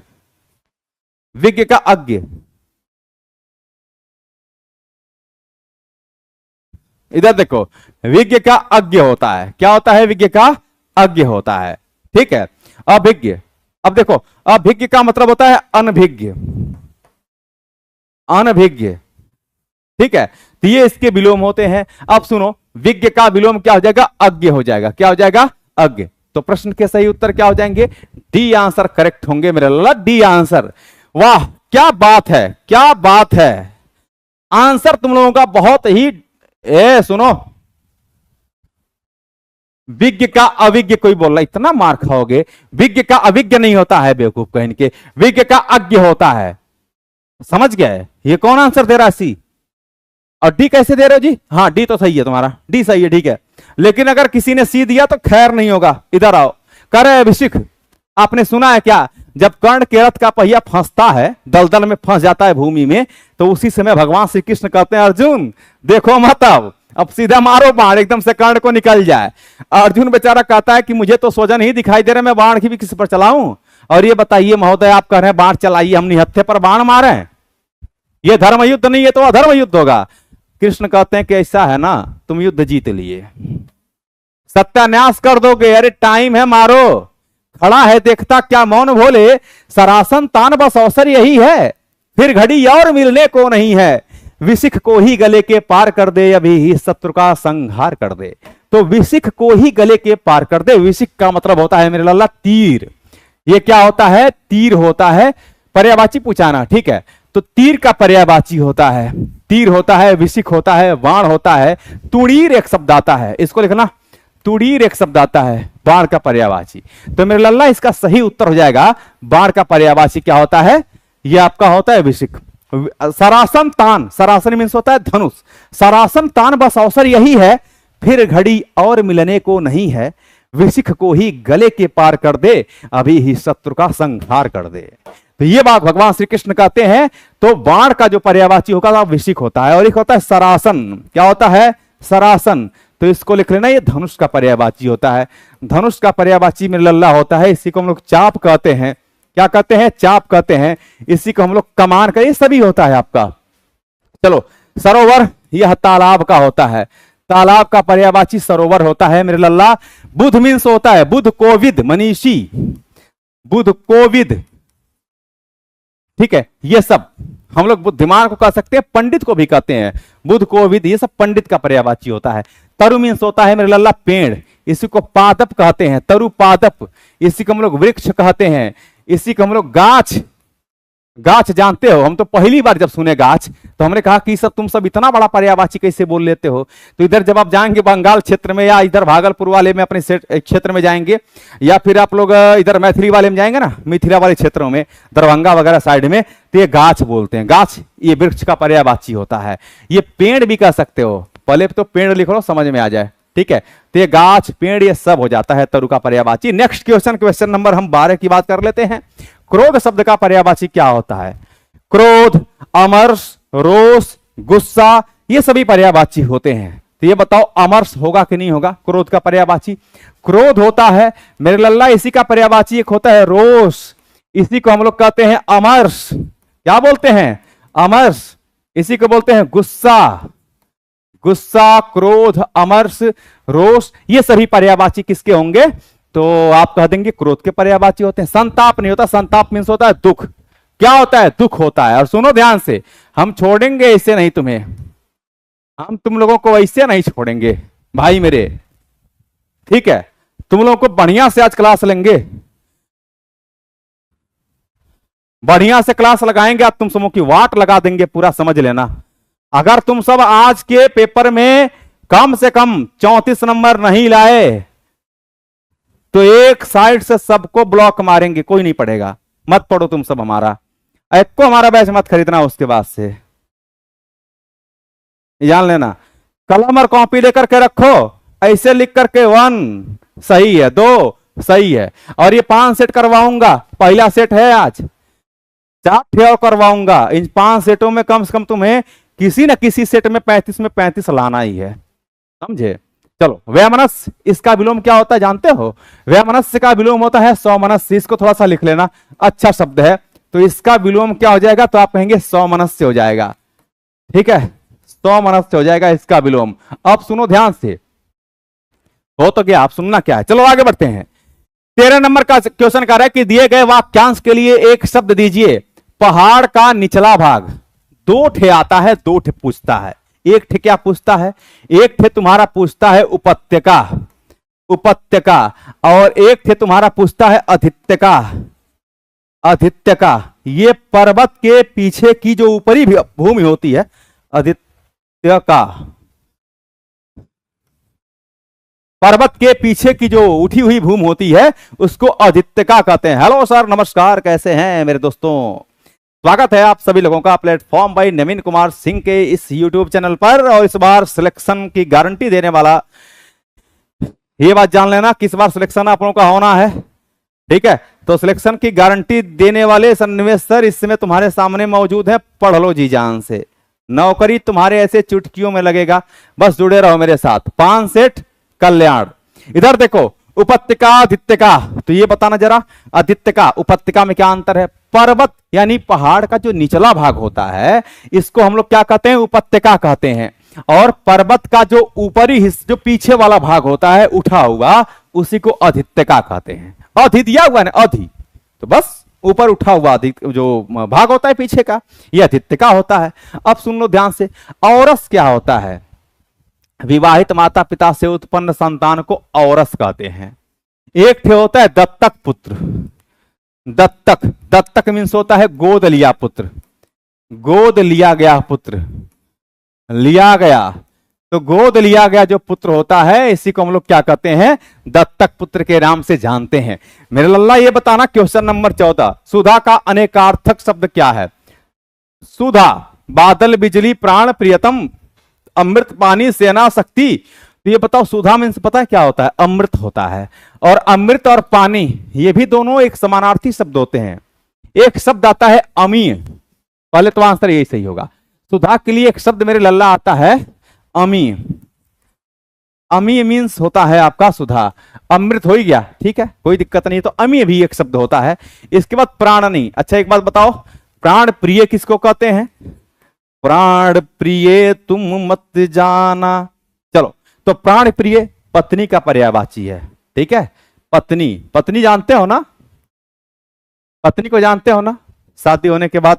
[SPEAKER 1] विज्ञ का अज्ञ, इधर देखो, विज्ञ का अज्ञ होता है। क्या होता है? विज्ञ का अज्ञ होता है, ठीक है। अभिज्ञ, अब देखो अभिज्ञ का मतलब होता है अनभिज्ञ, अनभिज्ञ, ठीक है। तो ये इसके विलोम होते हैं। अब सुनो, विज्ञ का विलोम क्या हो जाएगा? अज्ञ हो जाएगा। क्या हो जाएगा? अज्ञ। तो प्रश्न के सही उत्तर क्या हो जाएंगे? डी आंसर करेक्ट होंगे मेरे लाला, डी आंसर। वाह क्या बात है, क्या बात है। आंसर तुम लोगों का बहुत ही, सुनो, विज्ञ का अविज्ञ कोई बोल रहा, इतना मार खाओगे। विज्ञ का अविज्ञ नहीं होता है बेवकूफ कहीं के, विज्ञ का अज्ञ होता है। समझ गए? ये कौन आंसर दे रहा है? सी। और डी कैसे दे रहे हो जी? हाँ डी तो सही है तुम्हारा, डी सही है, ठीक है। लेकिन अगर किसी ने सी दिया तो खैर नहीं होगा। इधर आओ। कह रहे अभिषेक, आपने सुना है क्या, जब कर्ण के रथ का पहिया फंसता है, दलदल में फंस जाता है भूमि में, तो उसी समय भगवान श्री कृष्ण कहते हैं अर्जुन देखो मत, अब सीधा मारो बाण, एकदम से कर्ण को निकल जाए। अर्जुन बेचारा कहता है कि मुझे तो स्वजन ही दिखाई दे रहे, मैं बाण की भी किस पर चलाऊं? और ये बताइए महोदय, आप कह रहे हैं बाण चलाइए, हम निहत्थे पर बाण मारे, ये धर्म युद्ध नहीं है तो अधर्म युद्ध होगा। कृष्ण कहते हैं कि ऐसा है ना, तुम युद्ध जीत लिए, सत्यानाश कर दोगे, अरे टाइम है मारो। खड़ा है देखता क्या मौन भोले, सरासन तान बस अवसर यही है, फिर घड़ी और मिलने को नहीं है, विशिख को ही गले के पार कर दे, अभी ही शत्रु का संहार कर दे। तो विशिख को ही गले के पार कर दे, विशिख का मतलब होता है मेरे लाला तीर। ये क्या होता है? तीर होता है। पर्यायवाची पूछाना, ठीक है। तो तीर का पर्यायवाची होता है, तीर होता है, विशिख होता है, बाण होता है, तुड़ीर एक शब्द आता है, इसको लिखना, तुड़ीर एक शब्द आता है, बाण का पर्यायवाची। तो मेरे लल्ला इसका सही उत्तर हो जाएगा, बाण का पर्यायवाची क्या होता है? ये आपका होता है विशिख। सरासन तान, सरासन मीन्स होता है धनुष, सरासन तान बस अवसर यही है, फिर घड़ी और मिलने को नहीं है, विशिख को ही गले के पार कर दे, अभी ही शत्रु का संहार कर दे। तो ये बात भगवान श्री कृष्ण कहते हैं। तो बाण का जो पर्यायवाची होगा वो विशिख होता है, और एक होता है सरासन। क्या होता है? सरासन। तो इसको लिख लेना, ये धनुष का पर्यायवाची होता है। धनुष का पर्यायवाची में लल्ला होता है, इसी को हम लोग चाप कहते हैं। क्या कहते हैं? चाप कहते हैं। इसी को हम लोग कमान का, ये सभी होता है आपका। चलो सरोवर, यह तालाब का होता है, तालाब का पर्यायवाची सरोवर होता है मेरे लल्ला। बुध मीन्स होता है बुध कोविद, मनीषी, बुध कोविद, ठीक है। ये सब हम लोग बुद्धिमान को कह सकते हैं, पंडित को भी कहते हैं, बुध कोविद, ये सब पंडित का पर्यायवाची होता है। तरु मीन्स होता है मेरे लल्ला पेड़, इसी को पादप कहते हैं, तरु पादप, इसी को हम लोग वृक्ष कहते हैं। इसी को हम लोग गाछ, गाछ जानते हो, हम तो पहली बार जब सुने गाछ तो हमने कहा कि सब तुम सब इतना बड़ा पर्यायवाची कैसे बोल लेते हो। तो इधर जब आप जाएंगे बंगाल क्षेत्र में या इधर भागलपुर वाले में अपने क्षेत्र में जाएंगे, या फिर आप लोग इधर मैथिली वाले में जाएंगे ना, मिथिला वाले क्षेत्रों में, दरभंगा वगैरह साइड में, तो ये गाछ बोलते हैं। गाछ ये वृक्ष का पर्यायवाची होता है। ये पेड़ भी कह सकते हो, पहले तो पेड़ लिख लो समझ में आ जाए, ठीक है। तो ये गाछ पेड़ ये सब हो जाता है तरु का पर्यायवाची। नेक्स्ट क्वेश्चन, क्वेश्चन नंबर हम 12 की बात कर लेते हैं। क्रोध शब्द का पर्यायवाची क्या होता है? क्रोध, अमर्ष, रोष, गुस्सा, ये सभी पर्यायवाची होते हैं। तो ये बताओ अमर्ष होगा कि नहीं होगा क्रोध का पर्यायवाची? क्रोध होता है मेरे लल्ला। इसी का पर्यायवाची एक होता है रोष, इसी को हम लोग कहते हैं अमर्ष। क्या बोलते हैं? अमर्ष। इसी को बोलते हैं गुस्सा। गुस्सा, क्रोध, अमर्ष, रोष, ये सभी पर्यायवाची किसके होंगे? तो आप कह देंगे क्रोध के पर्यायवाची होते हैं। संताप नहीं होता, संताप मीन्स होता है दुख। क्या होता है? दुख होता है। और सुनो ध्यान से, हम छोड़ेंगे ऐसे नहीं तुम्हें, हम तुम लोगों को ऐसे नहीं छोड़ेंगे भाई मेरे, ठीक है। तुम लोगों को बढ़िया से आज क्लास लेंगे, बढ़िया से क्लास लगाएंगे, आज तुम सबों की वाट लगा देंगे, पूरा समझ लेना। अगर तुम सब आज के पेपर में कम से कम 34 नंबर नहीं लाए तो एक साइड से सबको ब्लॉक मारेंगे, कोई नहीं पढ़ेगा। मत पढ़ो तुम सब हमारा, एक को हमारा बैच मत खरीदना। उसके बाद से जान लेना, कलम और कॉपी लेकर के रखो, ऐसे लिख करके 1 सही है, 2 सही है, और ये 5 सेट करवाऊंगा। पहला सेट है आज, 4 ठे और करवाऊंगा। इन 5 सेटों में कम से कम तुम्हें किसी न किसी सेट में 35 में 35 लाना ही है, समझे? चलो, वैमनस्य, इसका विलोम क्या होता है जानते हो? वैमनस्य का विलोम होता है सौमनस्य। इसको थोड़ा सा लिख लेना, अच्छा शब्द है। तो इसका विलोम क्या हो जाएगा? तो आप कहेंगे सौमनस्य हो जाएगा, ठीक है, सौमनस्य हो जाएगा इसका विलोम। अब सुनो ध्यान से, हो तो क्या, आप सुनना क्या है। चलो आगे बढ़ते हैं। 13 नंबर का क्वेश्चन कर रहा है कि दिए गए वाक्यांश के लिए एक शब्द दीजिए। पहाड़ का निचला भाग। 2 ठे आता है, 2 ठे पूछता है। एक ठे क्या पूछता है? एक ठे तुम्हारा पूछता है उपत्यका, उपत्यका, और एक ठे तुम्हारा पूछता है अधित्यका, अधित्यका। ये पर्वत के पीछे की जो ऊपरी भूमि होती है, अधित्यका, पर्वत के पीछे की जो उठी हुई भूमि होती है उसको अधित्यका कहते हैं। हेलो सर, नमस्कार, कैसे हैं मेरे दोस्तों? स्वागत है आप सभी लोगों का प्लेटफॉर्म बाई नवीन कुमार सिंह के इस यूट्यूब चैनल पर। और इस बार सिलेक्शन की गारंटी देने वाला, ये बात जान लेना किस बार सिलेक्शन आप लोगों का होना है, ठीक है। तो सिलेक्शन की गारंटी देने वाले सन्निवेश सर इस समय तुम्हारे सामने मौजूद है। पढ़ लो जी जान से, नौकरी तुम्हारे ऐसे चुटकियों में लगेगा, बस जुड़े रहो मेरे साथ। 5 सेट कल्याण। इधर देखो, उपत्यका, अधित्यका, तो ये बताना जरा, अधित्यका उपत्यका में क्या अंतर है? पर्वत यानी पहाड़ का जो निचला भाग होता है इसको हम लोग क्या कहते हैं? उपत्यका कहते हैं। और पर्वत का जो ऊपरी हिस्सा, जो पीछे वाला भाग होता है उठा हुआ, उसी को अधित्यका कहते हैं। अधि दिया हुआ ना, अधि, तो बस ऊपर उठा हुआ जो भाग होता है पीछे का, यह अधित्यका होता है। अब सुन लो ध्यान से, औरस क्या होता है? विवाहित माता पिता से उत्पन्न संतान को औरस कहते हैं। एक ठे होता है दत्तक पुत्र, दत्तक, दत्तक मीन्स होता है गोद लिया पुत्र, गोद लिया गया पुत्र, लिया गया, तो गोद लिया गया जो पुत्र होता है इसी को हम लोग क्या कहते हैं? दत्तक पुत्र के नाम से जानते हैं। मेरे लल्ला ये बताना, क्वेश्चन नंबर 14, सुधा का अनेकार्थक शब्द क्या है? सुधा, बादल, बिजली, प्राण, प्रियतम, अमृत, पानी, सेना, शक्ति। तो ये बताओ सुधा मीन्स पता है क्या होता है? अमृत होता है। और अमृत और पानी ये भी दोनों एक समानार्थी शब्द होते हैं। एक शब्द आता है अमीय, पहले तो आंसर यही सही होगा। सुधा के लिए एक शब्द मेरे लल्ला आता है अमीय। अमीय मीन्स होता है आपका सुधा, अमृत हो ही गया, ठीक है, कोई दिक्कत नहीं। तो अमीय भी एक शब्द होता है। इसके बाद प्राणनी। अच्छा एक बात बताओ, प्राण प्रिय किसको कहते हैं? प्राण प्रिय तुम मत जाना। चलो, तो प्राण प्रिय पत्नी का पर्यायवाची है, ठीक है। पत्नी, पत्नी जानते हो ना, पत्नी को जानते हो ना, शादी होने के बाद।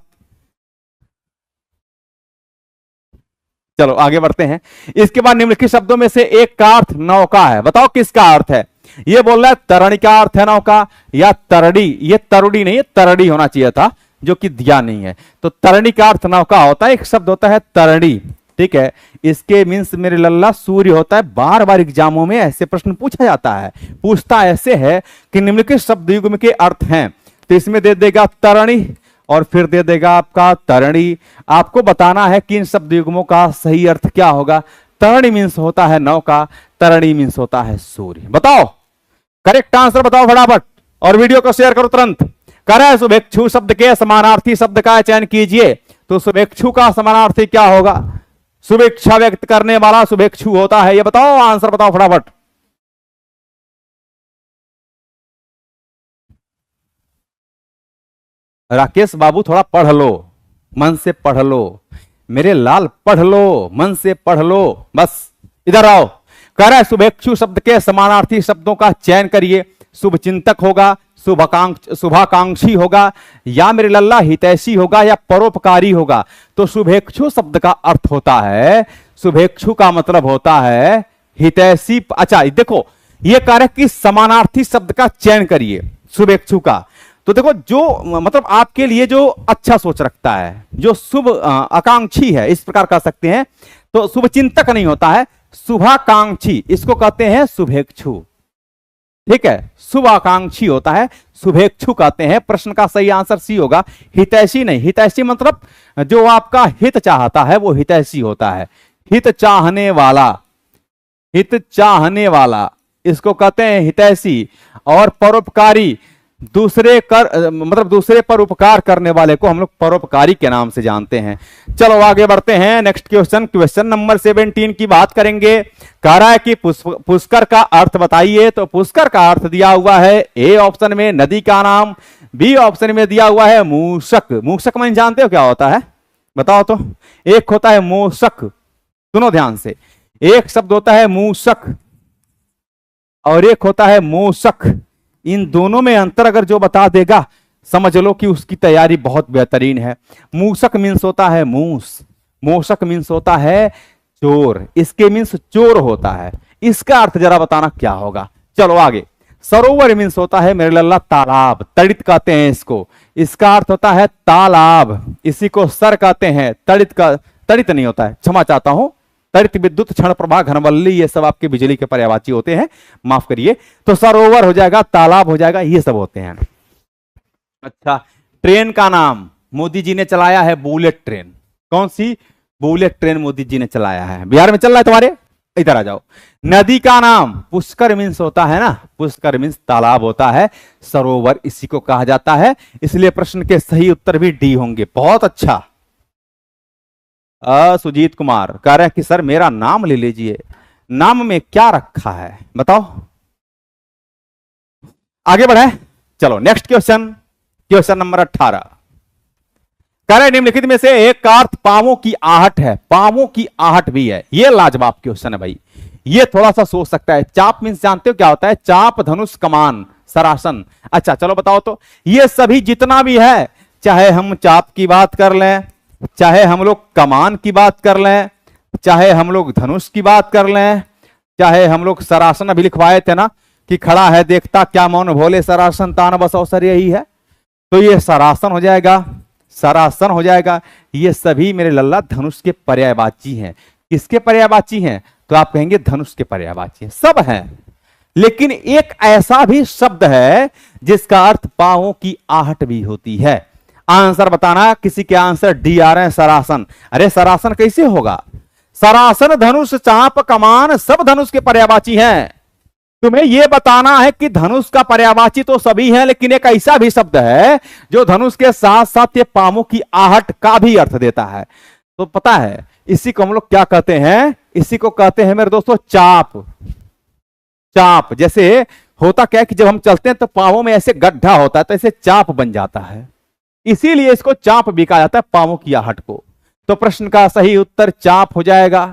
[SPEAKER 1] चलो आगे बढ़ते हैं। इसके बाद निम्नलिखित शब्दों में से एक का अर्थ नौका है, बताओ किसका अर्थ है? ये बोल रहा है तरणी का अर्थ है नौका या तरड़ी, ये तरुड़ी नहीं है, तरड़ी होना चाहिए था, जो कि दिया नहीं है। तो तरणी का अर्थ नौका होता है, एक शब्द होता है तरणी, ठीक है। इसके मीन्स मेरे लल्ला सूर्य होता है। बार बार एग्जामों में ऐसे प्रश्न पूछा जाता है, पूछता ऐसे है कि निम्नलिखित शब्द युग्म के अर्थ हैं, तो इसमें दे देगा तरणी और फिर दे देगा आपका तरणी। आपको बताना है कि इन शब्द युग्मों का सही अर्थ क्या होगा। तरणी मीन्स होता है नौका, तरणी मीन्स होता है सूर्य। बताओ करेक्ट आंसर बताओ फटाफट, और वीडियो को शेयर करो तुरंत। कह रहा है शुभेच्छु शब्द के समानार्थी शब्द का चयन कीजिए, तो शुभेच्छु का समानार्थी क्या होगा? शुभेच्छा व्यक्त करने वाला शुभेच्छु होता है। ये बताओ, आंसर बताओ फटाफट। राकेश बाबू थोड़ा पढ़ लो, मन से पढ़ लो मेरे लाल, पढ़ लो मन से पढ़ लो, बस इधर आओ। कह रहा है शुभेच्छु शब्द के समानार्थी शब्दों का चयन करिए। शुभचिंतक होगा, शुभाकांक्षी होगा, या मेरे लल्ला हितैषी होगा, या परोपकारी होगा। तो शुभेच्छु शब्द का अर्थ होता है, शुभेच्छु का मतलब होता है हितैषी। अच्छा देखो, ये कह रहा है कि समानार्थी शब्द का चयन करिए शुभेच्छु का। तो देखो, जो मतलब आपके लिए जो अच्छा सोच रखता है, जो शुभ आकांक्षी है, इस प्रकार कह सकते हैं। तो शुभचिंतक नहीं होता है, शुभाकांक्षी, इसको कहते हैं शुभेच्छु, ठीक है। शुभ आकांक्षी होता है, शुभेच्छु कहते हैं। प्रश्न का सही आंसर सी होगा, हितैषी नहीं। हितैषी मतलब जो आपका हित चाहता है वो हितैषी होता है। हित चाहने वाला, हित चाहने वाला, इसको कहते हैं हितैषी। और परोपकारी, दूसरे पर उपकार करने वाले को हम लोग परोपकारी के नाम से जानते हैं। चलो आगे बढ़ते हैं। नेक्स्ट क्वेश्चन, क्वेश्चन नंबर 17 की बात करेंगे। कह रहा है कि पुष्कर का अर्थ बताइए। तो पुष्कर का अर्थ दिया हुआ है ए ऑप्शन में नदी का नाम, बी ऑप्शन में दिया हुआ है मूषक। मूषक मैंने जानते हो क्या होता है, बताओ तो। एक होता है मूषक, सुनो ध्यान से, एक शब्द होता है मूषक और एक होता है मूषक। इन दोनों में अंतर अगर जो बता देगा, समझ लो कि उसकी तैयारी बहुत बेहतरीन है। मूषक मीन्स होता है मूस, मूषक मीन्स होता है चोर, इसके मीन्स चोर होता है। इसका अर्थ जरा बताना क्या होगा। चलो आगे। सरोवर मीन्स होता है मेरे लल्ला तालाब, तड़ित कहते हैं इसको, इसका अर्थ होता है तालाब। इसी को सर कहते हैं, तड़ित का, तड़ित नहीं होता है, क्षमा चाहता हूं। तड़ित, विद्युत, क्षण प्रभा, घनवल्ली, ये सब आपके बिजली के पर्यायवाची होते हैं, माफ करिए। तो सरोवर हो जाएगा, तालाब हो जाएगा, ये सब होते हैं। अच्छा, ट्रेन का नाम मोदी जी ने चलाया है बुलेट ट्रेन। कौन सी? बुलेट ट्रेन मोदी जी ने चलाया है। बिहार में चल रहा है तुम्हारे, इधर आ जाओ। नदी का नाम पुष्कर मीन्स होता है ना, पुष्कर मीन्स तालाब होता है, सरोवर इसी को कहा जाता है। इसलिए प्रश्न के सही उत्तर भी डी होंगे। बहुत अच्छा। सुजीत कुमार कह रहे हैं कि सर मेरा नाम ले लीजिए, नाम में क्या रखा है बताओ। आगे बढ़े, चलो नेक्स्ट क्वेश्चन, क्वेश्चन नंबर 18। कह रहे निम्नलिखित में से एक का अर्थ पांवों की आहट है। पांवों की आहट भी है, ये लाजवाब क्वेश्चन है भाई। ये थोड़ा सा सोच सकता है। चाप मीन्स जानते हो क्या होता है? चाप, धनुष, कमान, सरासन। अच्छा चलो बताओ तो, ये सभी जितना भी है, चाहे हम चाप की बात कर लें, चाहे हम लोग कमान की बात कर लें, चाहे हम लोग धनुष की बात कर लें, चाहे हम लोग सरासन, अभी लिखवाए थे ना कि खड़ा है देखता क्या मौन भोले, सरासन तान बस अवसर, यही है। तो ये सरासन हो जाएगा, सरासन हो जाएगा। ये सभी मेरे लल्ला धनुष के पर्यायवाची हैं। किसके पर्यायवाची हैं? तो आप कहेंगे धनुष के पर्यायवाची हैं, सब हैं। लेकिन एक ऐसा भी शब्द है जिसका अर्थ पांवों की आहट भी होती है। आंसर बताना। किसी के आंसर डी आ रहे हैं, सरासन। अरे सरासन कैसे होगा? सरासन, धनुष, चाप, कमान सब धनुष के पर्यायवाची हैं। तुम्हें यह बताना है कि धनुष का पर्यायवाची तो सभी है, लेकिन एक ऐसा भी शब्द है जो धनुष के साथ साथ ये पांवों की आहट का भी अर्थ देता है। तो पता है इसी को हम लोग क्या कहते हैं? इसी को कहते हैं मेरे दोस्तों चाप। चाप जैसे होता क्या है कि जब हम चलते हैं तो पांवों में ऐसे गड्ढा होता है, तो ऐसे चाप बन जाता है, इसीलिए इसको चाप भी कहा जाता है, पांवों की आहट को। तो प्रश्न का सही उत्तर चाप हो जाएगा।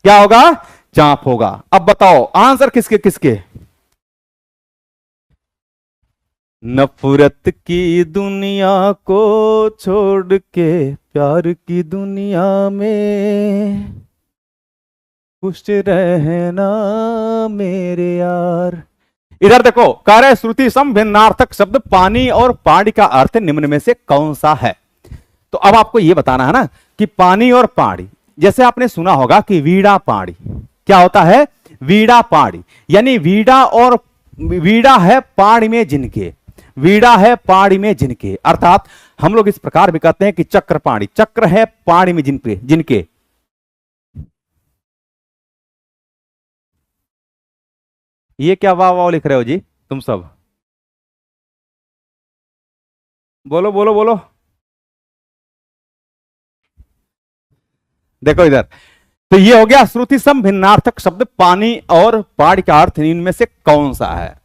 [SPEAKER 1] क्या होगा? चाप होगा। अब बताओ आंसर किसके किसके? नफरत की दुनिया को छोड़ के प्यार की दुनिया में खुश रहना मेरे यार। इधर देखो, कह रहे श्रुति सम भिन्नार्थक शब्द पानी और पानी का अर्थ निम्न में से कौन सा है। तो अब आपको यह बताना है ना कि पानी और पानी, जैसे आपने सुना होगा कि वीड़ा पानी, क्या होता है वीड़ा पानी, यानी वीड़ा और वीड़ा है पानी में जिनके, वीड़ा है पानी में जिनके, अर्थात हम लोग इस प्रकार भी कहते हैं कि चक्र पानी, चक्र है पानी में जिनके। ये क्या वाह वाह लिख रहे हो जी तुम सब, बोलो बोलो बोलो। देखो इधर, तो ये हो गया श्रुति सम भिन्नार्थक शब्द पानी और पानी का अर्थ इनमें से कौन सा है।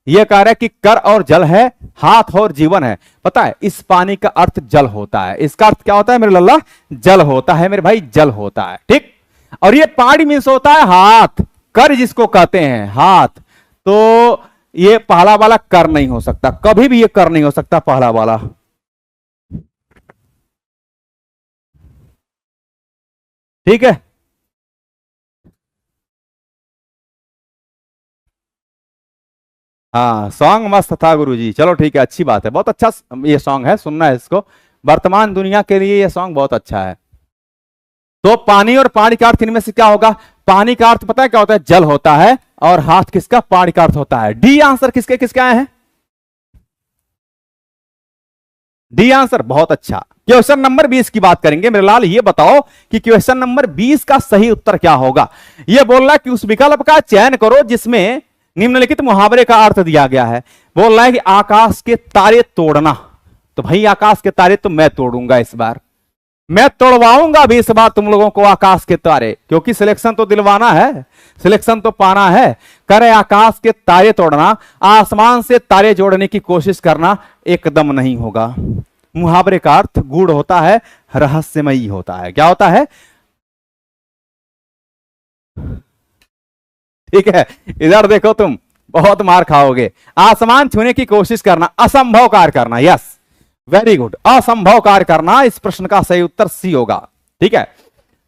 [SPEAKER 1] यह कह रहा है कि कर और जल है, हाथ और जीवन है। पता है इस पानी का अर्थ जल होता है, इसका अर्थ क्या होता है मेरे लल्ला, जल होता है मेरे भाई, जल होता है, ठीक। और ये पानी मीन्स होता है हाथ, कर जिसको कहते हैं हाथ, तो ये पहला वाला कर नहीं हो सकता, कभी भी ये कर नहीं हो सकता पहला वाला। ठीक है, हाँ सॉन्ग मस्त था गुरुजी, चलो ठीक है, अच्छी बात है, बहुत अच्छा ये सॉन्ग है, सुनना है इसको, वर्तमान दुनिया के लिए ये सॉन्ग बहुत अच्छा है। तो पानी और पानी का अर्थ इनमें से क्या होगा, पानी का अर्थ पता है क्या होता है, जल होता है, और हाथ किसका, पानी का अर्थ होता है। डी आंसर किसके किसके आए हैं, डी आंसर, बहुत अच्छा। क्वेश्चन नंबर 20 की बात करेंगे मेरे लाल, ये बताओ कि क्वेश्चन नंबर 20 का सही उत्तर क्या होगा। ये बोल रहा है कि उस विकल्प का चयन करो जिसमें निम्नलिखित मुहावरे का अर्थ दिया गया है। बोल रहा है कि आकाश के तारे तोड़ना, तो भाई आकाश के तारे तो मैं तोड़ूंगा इस बार, मैं तोड़वाऊंगा भी इस बार तुम लोगों को आकाश के तारे, क्योंकि सिलेक्शन तो दिलवाना है, सिलेक्शन तो पाना है। करे आकाश के तारे तोड़ना, आसमान से तारे जोड़ने की कोशिश करना एकदम नहीं होगा। मुहावरे का अर्थ गूढ़ होता है, रहस्यमयी होता है। क्या होता है, ठीक है, इधर देखो तुम बहुत मार खाओगे। आसमान छूने की कोशिश करना, असंभव कार्य करना, यस वेरी गुड, असंभव कार्य करना, इस प्रश्न का सही उत्तर सी होगा। ठीक है,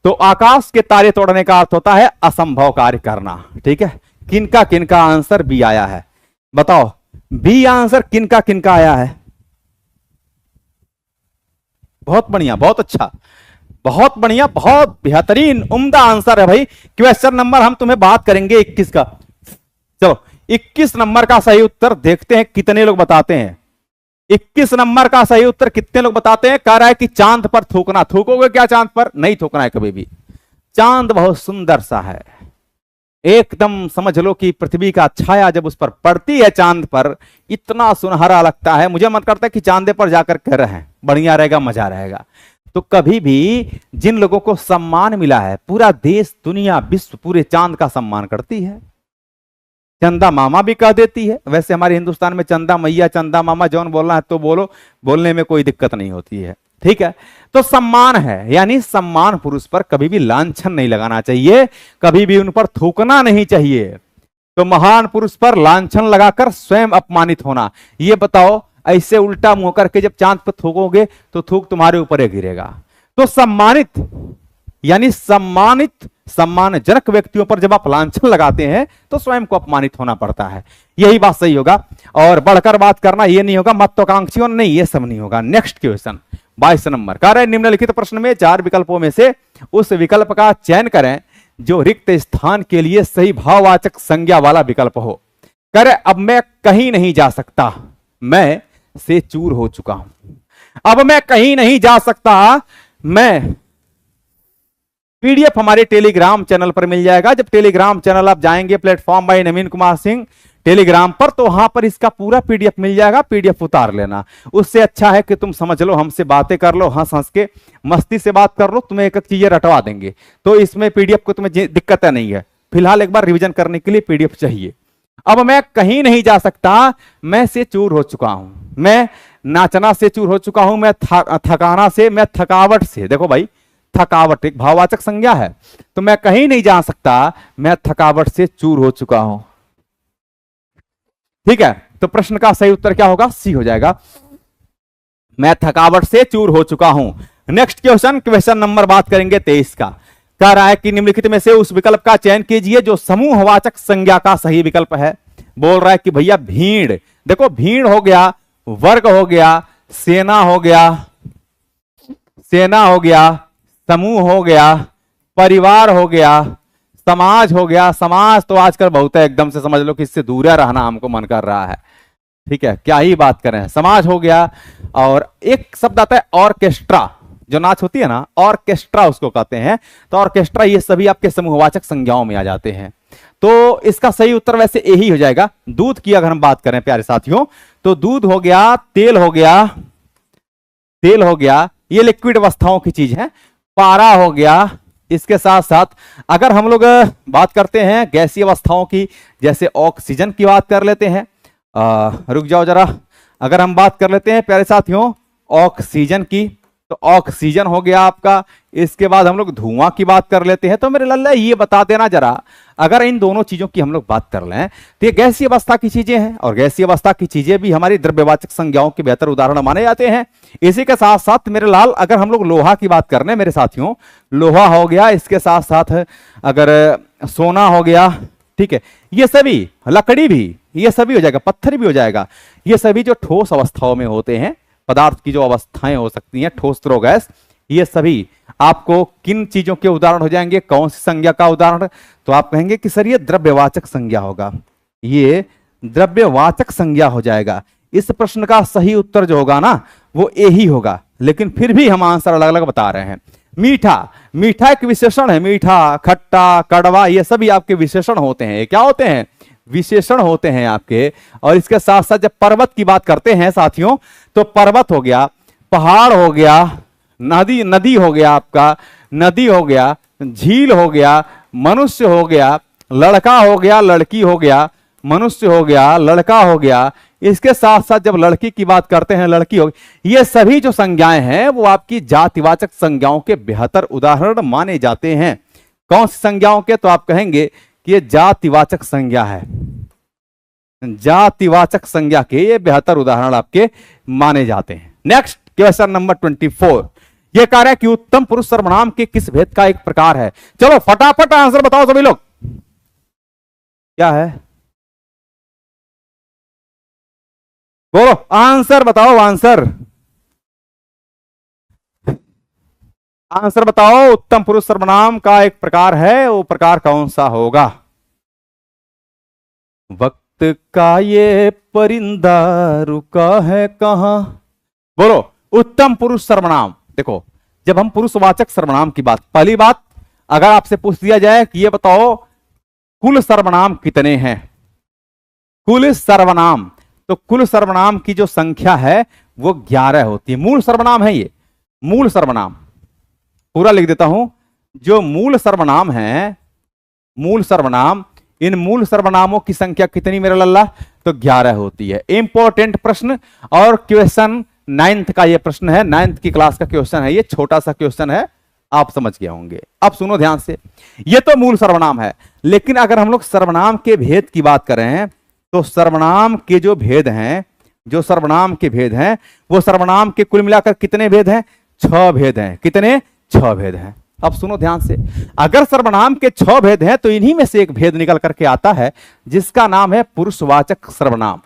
[SPEAKER 1] तो आकाश के तारे तोड़ने का अर्थ होता है असंभव कार्य करना। ठीक है, किनका आंसर बी आया है, बताओ बी आंसर किनका आया है। बहुत बढ़िया, बहुत अच्छा, बहुत बढ़िया, बहुत बेहतरीन उम्दा आंसर है भाई। क्वेश्चन नंबर हम तुम्हें बात करेंगे 21 का। चलो 21 नंबर का सही उत्तर देखते हैं कितने लोग बताते हैं। 21 नंबर का सही उत्तर कितने लोग बताते हैं। कह रहा है कि चांद पर थूकना, थूकोगे क्या चांद पर, नहीं थूकना है कभी भी। चांद बहुत सुंदर सा है, एकदम समझ लो कि पृथ्वी का छाया जब उस पर पड़ती है चांद पर, इतना सुनहरा लगता है, मुझे मन करता है कि चांदे पर जाकर कह रहे हैं, बढ़िया रहेगा, मजा रहेगा। तो कभी भी जिन लोगों को सम्मान मिला है, पूरा देश दुनिया विश्व पूरे चांद का सम्मान करती है, चंदा मामा भी कह देती है। वैसे हमारे हिंदुस्तान में चंदा मैया, चंदा मामा, जौन बोलना है तो बोलो, बोलने में कोई दिक्कत नहीं होती है। ठीक है, तो सम्मान है, यानी सम्मान पुरुष पर कभी भी लांछन नहीं लगाना चाहिए, कभी भी उन पर थूकना नहीं चाहिए। तो महान पुरुष पर लांछन लगाकर स्वयं अपमानित होना, ये बताओ, ऐसे उल्टा मुंह करके जब चांद पर थूकोगे तो थूक तुम्हारे ऊपर ही गिरेगा। तो सम्मानित यानी सम्मानजनक व्यक्तियों पर जब आप लांछन लगाते हैं तो स्वयं को अपमानित होना पड़ता है, यही बात सही होगा। और बढ़कर बात करना ये नहीं होगा, महत्वाकांक्षी नहीं, ये सब नहीं होगा। नेक्स्ट क्वेश्चन 22 नंबर कह रहे निम्नलिखित प्रश्न में 4 विकल्पों में से उस विकल्प का चयन करें जो रिक्त स्थान के लिए सही भाववाचक संज्ञा वाला विकल्प हो। कह रहे अब मैं कहीं नहीं जा सकता, मैं से चूर हो चुका हूं। अब मैं कहीं नहीं जा सकता, मैं पीडीएफ हमारे टेलीग्राम चैनल पर मिल जाएगा। जब टेलीग्राम चैनल आप जाएंगे प्लेटफॉर्म बाय नवीन कुमार सिंह टेलीग्राम पर, तो वहां पर इसका पूरा पीडीएफ मिल जाएगा, पीडीएफ उतार लेना। उससे अच्छा है कि तुम समझ लो, हमसे बातें कर लो, हंस हंस के मस्ती से बात कर लो, तुम्हें एक एक चीजें रटवा देंगे। तो इसमें पीडीएफ को तुम्हें दिक्कत नहीं है, फिलहाल एक बार रिविजन करने के लिए पीडीएफ चाहिए। अब मैं कहीं नहीं जा सकता, मैं से चूर हो चुका हूं, मैं नाचना से चूर हो चुका हूं, मैं थकाना से, मैं थकावट से। देखो भाई, थकावट एक भाववाचक संज्ञा है, तो मैं कहीं नहीं जा सकता, मैं थकावट से चूर हो चुका हूं। ठीक है, तो प्रश्न का सही उत्तर क्या होगा, सी हो जाएगा, मैं थकावट से चूर हो चुका हूं। नेक्स्ट क्वेश्चन नंबर बात करेंगे 23 का। कह रहा है कि निम्नलिखित में से उस विकल्प का चयन कीजिए जो समूहवाचक संज्ञा का सही विकल्प है। बोल रहा है कि भैया भीड़, देखो भीड़ हो गया, वर्ग हो गया, सेना हो गया, सेना हो गया, समूह हो गया, परिवार हो गया, समाज हो गया। समाज तो आजकल बहुत है, एकदम से समझ लो कि इससे दूर रहना हमको मन कर रहा है, ठीक है, क्या ही बात करें। समाज हो गया, और एक शब्द आता है ऑर्केस्ट्रा, जो नाच होती है ना, ऑर्केस्ट्रा उसको कहते हैं। तो ऑर्केस्ट्रा, ये सभी आपके समूहवाचक संज्ञाओं में आ जाते हैं। तो इसका सही उत्तर वैसे यही हो जाएगा। दूध की अगर हम बात करें प्यारे साथियों, तो दूध हो गया, तेल हो गया, तेल हो गया, ये लिक्विड अवस्थाओं की चीज है। पारा हो गया, इसके साथ साथ अगर हम लोग बात करते हैं गैसीय अवस्थाओं की, जैसे ऑक्सीजन की बात कर लेते हैं, रुक जाओ जरा, अगर हम बात कर लेते हैं प्यारे साथियों ऑक्सीजन की, तो ऑक्सीजन हो गया आपका। इसके बाद हम लोग धुआं की बात कर लेते हैं। तो मेरे लल्ला ये बता देना जरा, अगर इन दोनों चीजों की हम लोग बात कर लें तो ये गैसीय अवस्था की चीजें हैं, और गैसीय अवस्था की चीजें भी हमारी द्रव्यवाचक संज्ञाओं के बेहतर उदाहरण माने जाते हैं। इसी के साथ साथ मेरे लाल, अगर हम लोग लोहा की बात कर रहे हैं मेरे साथियों, लोहा हो गया, इसके साथ साथ अगर सोना हो गया, ठीक है, ये सभी, लकड़ी भी, ये सभी हो जाएगा, पत्थर भी हो जाएगा, ये सभी जो ठोस अवस्थाओं में होते हैं, पदार्थ की जो अवस्थाएं हो सकती हैं, ठोस, द्रव, गैस, ये सभी आपको किन चीजों के उदाहरण हो जाएंगे, कौन सी संज्ञा का उदाहरण? तो आप कहेंगे कि सर ये द्रव्यवाचक संज्ञा होगा, ये द्रव्यवाचक संज्ञा हो जाएगा। इस प्रश्न का सही उत्तर जो होगा ना वो ए ही होगा, लेकिन फिर भी हम आंसर अलग अलग बता रहे हैं। मीठा, मीठा एक विशेषण है, मीठा, खट्टा, कड़वा, ये सभी आपके विशेषण होते हैं। क्या होते हैं? विशेषण होते हैं आपके। और इसके साथ साथ जब पर्वत की बात करते हैं साथियों, तो पर्वत हो गया, पहाड़ हो गया, नदी, नदी हो गया आपका, नदी हो गया, झील हो गया, मनुष्य हो गया, लड़का हो गया, लड़की हो गया, मनुष्य हो गया, लड़का हो गया। इसके साथ साथ जब लड़की की बात करते हैं, लड़की हो गई। ये सभी जो संज्ञाएं हैं वो आपकी जातिवाचक संज्ञाओं के बेहतर उदाहरण माने जाते हैं। कौन सी संज्ञाओं के? तो आप कहेंगे कि ये जातिवाचक संज्ञा है, जातिवाचक संज्ञा के ये बेहतर उदाहरण आपके माने जाते हैं। नेक्स्ट क्वेश्चन नंबर 24, ये कह रहा है कि उत्तम पुरुष सर्वनाम के किस भेद का एक प्रकार है? चलो फटाफट आंसर बताओ सभी लोग, क्या है? बोलो आंसर बताओ, आंसर, आंसर बताओ। उत्तम पुरुष सर्वनाम का एक प्रकार है, वो प्रकार कौन सा होगा? वक्त का ये परिंदा रुका है कहां? बोलो उत्तम पुरुष सर्वनाम। देखो जब हम पुरुषवाचक सर्वनाम की बात, पहली बात अगर आपसे पूछ दिया जाए कि ये बताओ कुल सर्वनाम कितने हैं, कुल सर्वनाम, तो कुल सर्वनाम की जो संख्या है वो 11 होती है। मूल सर्वनाम है ये, मूल सर्वनाम, पूरा लिख देता हूं। जो मूल सर्वनाम है, मूल सर्वनाम, इन मूल सर्वनामों की संख्या कितनी मेरा लल्ला? तो 11 होती है। इंपॉर्टेंट प्रश्न, और क्वेश्चन 9th का ये प्रश्न है, 9th की क्लास का क्वेश्चन है, ये छोटा सा क्वेश्चन है, आप समझ गए होंगे। अब सुनो ध्यान से, ये तो मूल सर्वनाम है, लेकिन अगर हम लोग सर्वनाम के भेद की बात करें तो सर्वनाम के जो भेद हैं, जो सर्वनाम के भेद हैं, वो सर्वनाम के कुल मिलाकर कितने भेद हैं? 6 भेद हैं। कितने? 6 भेद हैं। अब सुनो ध्यान से, अगर सर्वनाम के 6 भेद हैं तो इन्हीं में से एक भेद निकल करके आता है जिसका नाम है पुरुषवाचक सर्वनाम।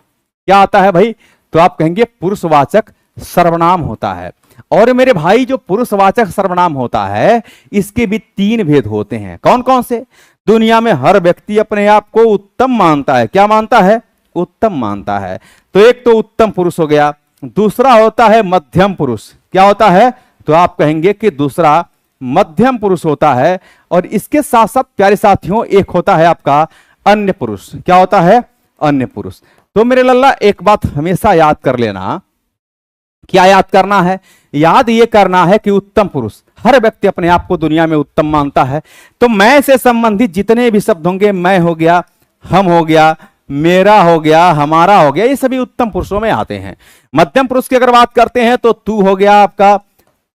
[SPEAKER 1] क्या आता है भाई? तो आप कहेंगे पुरुषवाचक सर्वनाम होता है। और मेरे भाई जो पुरुषवाचक सर्वनाम होता है इसके भी 3 भेद होते हैं। कौन कौन से? दुनिया में हर व्यक्ति अपने आप को उत्तम मानता है। क्या मानता है? उत्तम मानता है। तो एक तो उत्तम पुरुष हो गया, दूसरा होता है मध्यम पुरुष। क्या होता है? तो आप कहेंगे कि दूसरा मध्यम पुरुष होता है। और इसके साथ साथ प्यारे साथियों एक होता है आपका अन्य पुरुष। क्या होता है? अन्य पुरुष। तो मेरे लल्ला एक बात हमेशा याद कर लेना। क्या याद करना है? याद ये करना है कि उत्तम पुरुष, हर व्यक्ति अपने आप को दुनिया में उत्तम मानता है। तो मैं से संबंधित जितने भी शब्द होंगे, मैं हो गया, हम हो गया, मेरा हो गया, हमारा हो गया, ये सभी उत्तम पुरुषों में आते हैं। मध्यम पुरुष की अगर बात करते हैं तो तू हो गया आपका,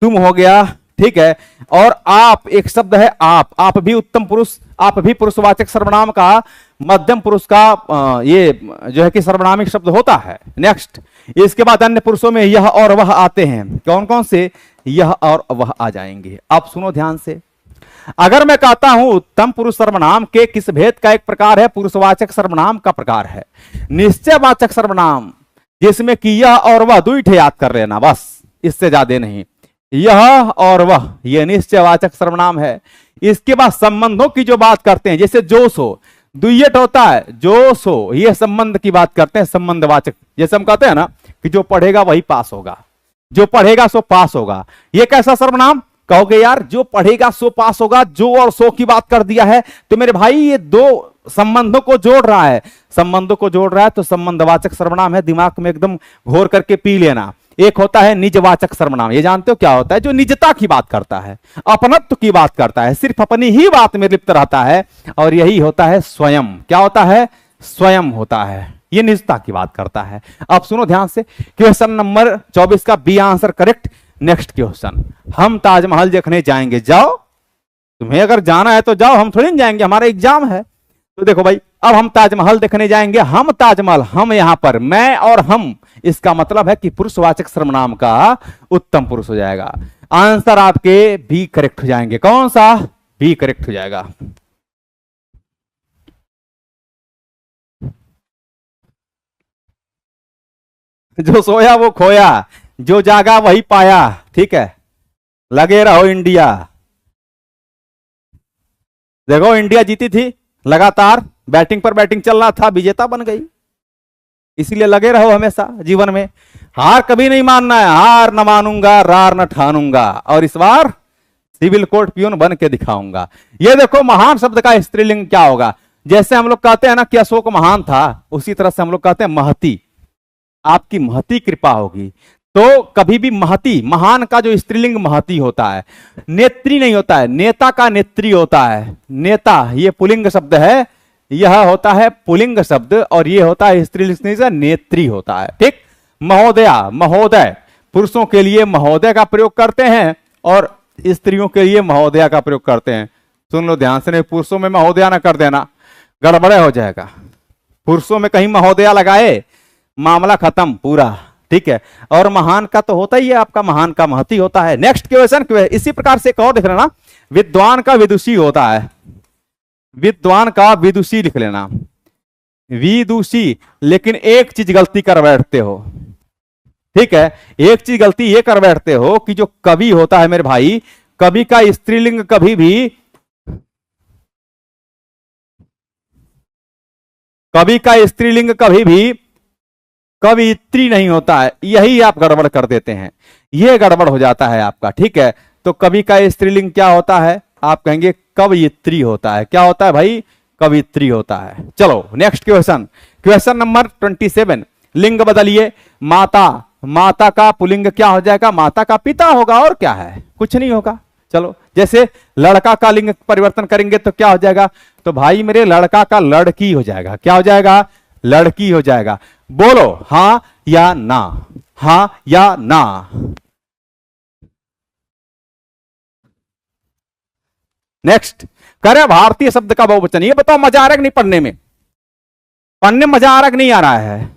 [SPEAKER 1] तुम हो गया, ठीक है। और आप, एक शब्द है आप भी उत्तम पुरुष, आप भी पुरुषवाचक सर्वनाम का, मध्यम पुरुष का ये जो है कि सर्वनामिक शब्द होता है। नेक्स्ट, इसके बाद अन्य पुरुषों में यह और वह आते हैं। कौन कौन से? यह और वह आ जाएंगे। अब सुनो ध्यान से, अगर मैं कहता हूं उत्तम पुरुष सर्वनाम के किस भेद का एक प्रकार है, पुरुषवाचक सर्वनाम का प्रकार है। निश्चयवाचक सर्वनाम जिसमें कि यह और वह दुई ठे याद कर लेना बस, इससे ज्यादा नहीं। यह और वह यह निश्चयवाचक सर्वनाम है। इसके बाद संबंधों की जो बात करते हैं, जैसे जो सो दुइयट होता है, जो सो ये संबंध की बात करते हैं, संबंधवाचक। जैसे हम कहते हैं ना कि जो पढ़ेगा वही पास होगा, जो पढ़ेगा सो पास होगा, ये कैसा सर्वनाम? कहोगे यार जो पढ़ेगा सो पास होगा, जो और सो की बात कर दिया है, तो मेरे भाई ये दो संबंधों को जोड़ रहा है, संबंधों को जोड़ रहा है तो संबंधवाचक सर्वनाम है। दिमाग में एकदम घोर करके पी लेना। एक होता है निजवाचक सर्वनाम, ये जानते हो क्या होता है? जो निजता की बात करता है, अपनत्व की बात करता है, सिर्फ अपनी ही बात में लिप्त रहता है, और यही होता है स्वयं। क्या होता है? स्वयं होता है, ये निजता की बात करता है। अब सुनो ध्यान से, क्वेश्चन नंबर 24 का B answer correct. Next question, हम ताजमहल देखने जाएंगे। जाओ, तुम्हें अगर जाना है तो जाओ, हम थोड़ी जाएंगे, हमारा एग्जाम है। तो देखो भाई, अब हम ताजमहल देखने जाएंगे। हम ताजमहल, हम यहां पर मैं और हम, इसका मतलब है कि पुरुषवाचक सर्वनाम का उत्तम पुरुष हो जाएगा। आंसर आपके बी करेक्ट हो जाएंगे। कौन सा? बी करेक्ट हो जाएगा। जो सोया वो खोया, जो जागा वही पाया। ठीक है, लगे रहो इंडिया। देखो इंडिया जीती थी लगातार, बैटिंग पर बैटिंग चल रहा था, विजेता बन गई। इसीलिए लगे रहो हमेशा जीवन में, हार कभी नहीं मानना है। हार न मानूंगा, रार न ठानूंगा, और इस बार सिविल कोर्ट पियून बन के दिखाऊंगा। ये देखो महान शब्द का स्त्रीलिंग क्या होगा? जैसे हम लोग कहते हैं ना कि अशोक महान था, उसी तरह से हम लोग कहते हैं महती, आपकी महती कृपा होगी। तो कभी भी महती, महान का जो स्त्रीलिंग महती होता है, नेत्री नहीं होता है, नेता का नेत्री होता है। नेता ये पुल्लिंग शब्द है, यह होता है पुल्लिंग शब्द, और ये होता है स्त्रीलिंग से नेत्री होता है। ठीक, महोदया, महोदय, पुरुषों के लिए महोदय का प्रयोग करते हैं और स्त्रियों के लिए महोदया का प्रयोग करते हैं। सुन लो ध्यान से, नहीं पुरुषों में महोदया ना कर देना, गड़बड़े हो जाएगा। पुरुषों में कहीं महोदया लगाए, मामला खत्म पूरा। ठीक है, और महान का तो होता ही है आपका, महान का महती होता है। नेक्स्ट क्वेश्चन, इसी प्रकार से एक और लिख लेना, विद्वान का विदुषी होता है। विद्वान का विदुषी लिख लेना, विदुषी। लेकिन एक चीज गलती कर बैठते हो। ठीक है, एक चीज गलती ये कर बैठते हो कि जो कवि होता है मेरे भाई, कवि का स्त्रीलिंग कभी भी, कवि का स्त्रीलिंग कभी भी कवित्री नहीं होता है। यही आप गड़बड़ कर देते हैं, यह गड़बड़ हो जाता है आपका। ठीक है, तो कवि का स्त्रीलिंग क्या होता है? आप कहेंगे कवयित्री होता है। क्या होता है भाई? कवित्री होता है। चलो नेक्स्ट क्वेश्चन, क्वेश्चन नंबर 27। लिंग बदलिए। माता, माता का पुल्लिंग क्या हो जाएगा? माता का पिता होगा, और क्या है? कुछ नहीं होगा। चलो, जैसे लड़का का लिंग परिवर्तन करेंगे तो क्या हो जाएगा? तो भाई मेरे लड़का का लड़की हो जाएगा। क्या हो जाएगा? लड़की हो जाएगा। बोलो हां या ना, हां या ना। नेक्स्ट, करे भारतीय शब्द का बहुवचन। ये बताओ मजा आ रहा है कि नहीं पढ़ने में? पढ़ने में मजा आ रहा है कि नहीं आ रहा है?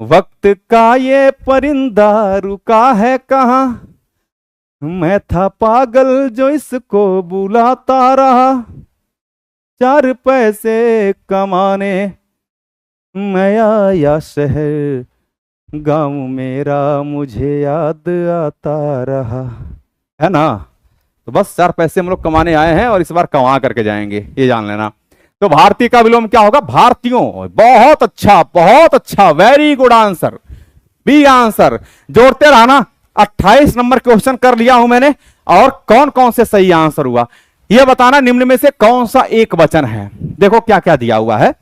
[SPEAKER 1] वक्त का ये परिंदा रुका है कहां, मैं था पागल जो इसको बुलाता रहा, चार पैसे कमाने मैं आया शहर, गांव मेरा मुझे याद आता रहा। है ना? तो बस 4 पैसे हम लोग कमाने आए हैं और इस बार कमा करके जाएंगे, ये जान लेना। तो भारतीय का विलोम क्या होगा? भारतीयों। बहुत अच्छा, बहुत अच्छा, very good answer, B answer. जोड़ते रहना। 28 नंबर क्वेश्चन कर लिया हूं मैंने, और कौन कौन से सही आंसर हुआ यह बताना। निम्न में से कौन सा एक वचन है? देखो क्या क्या दिया हुआ है,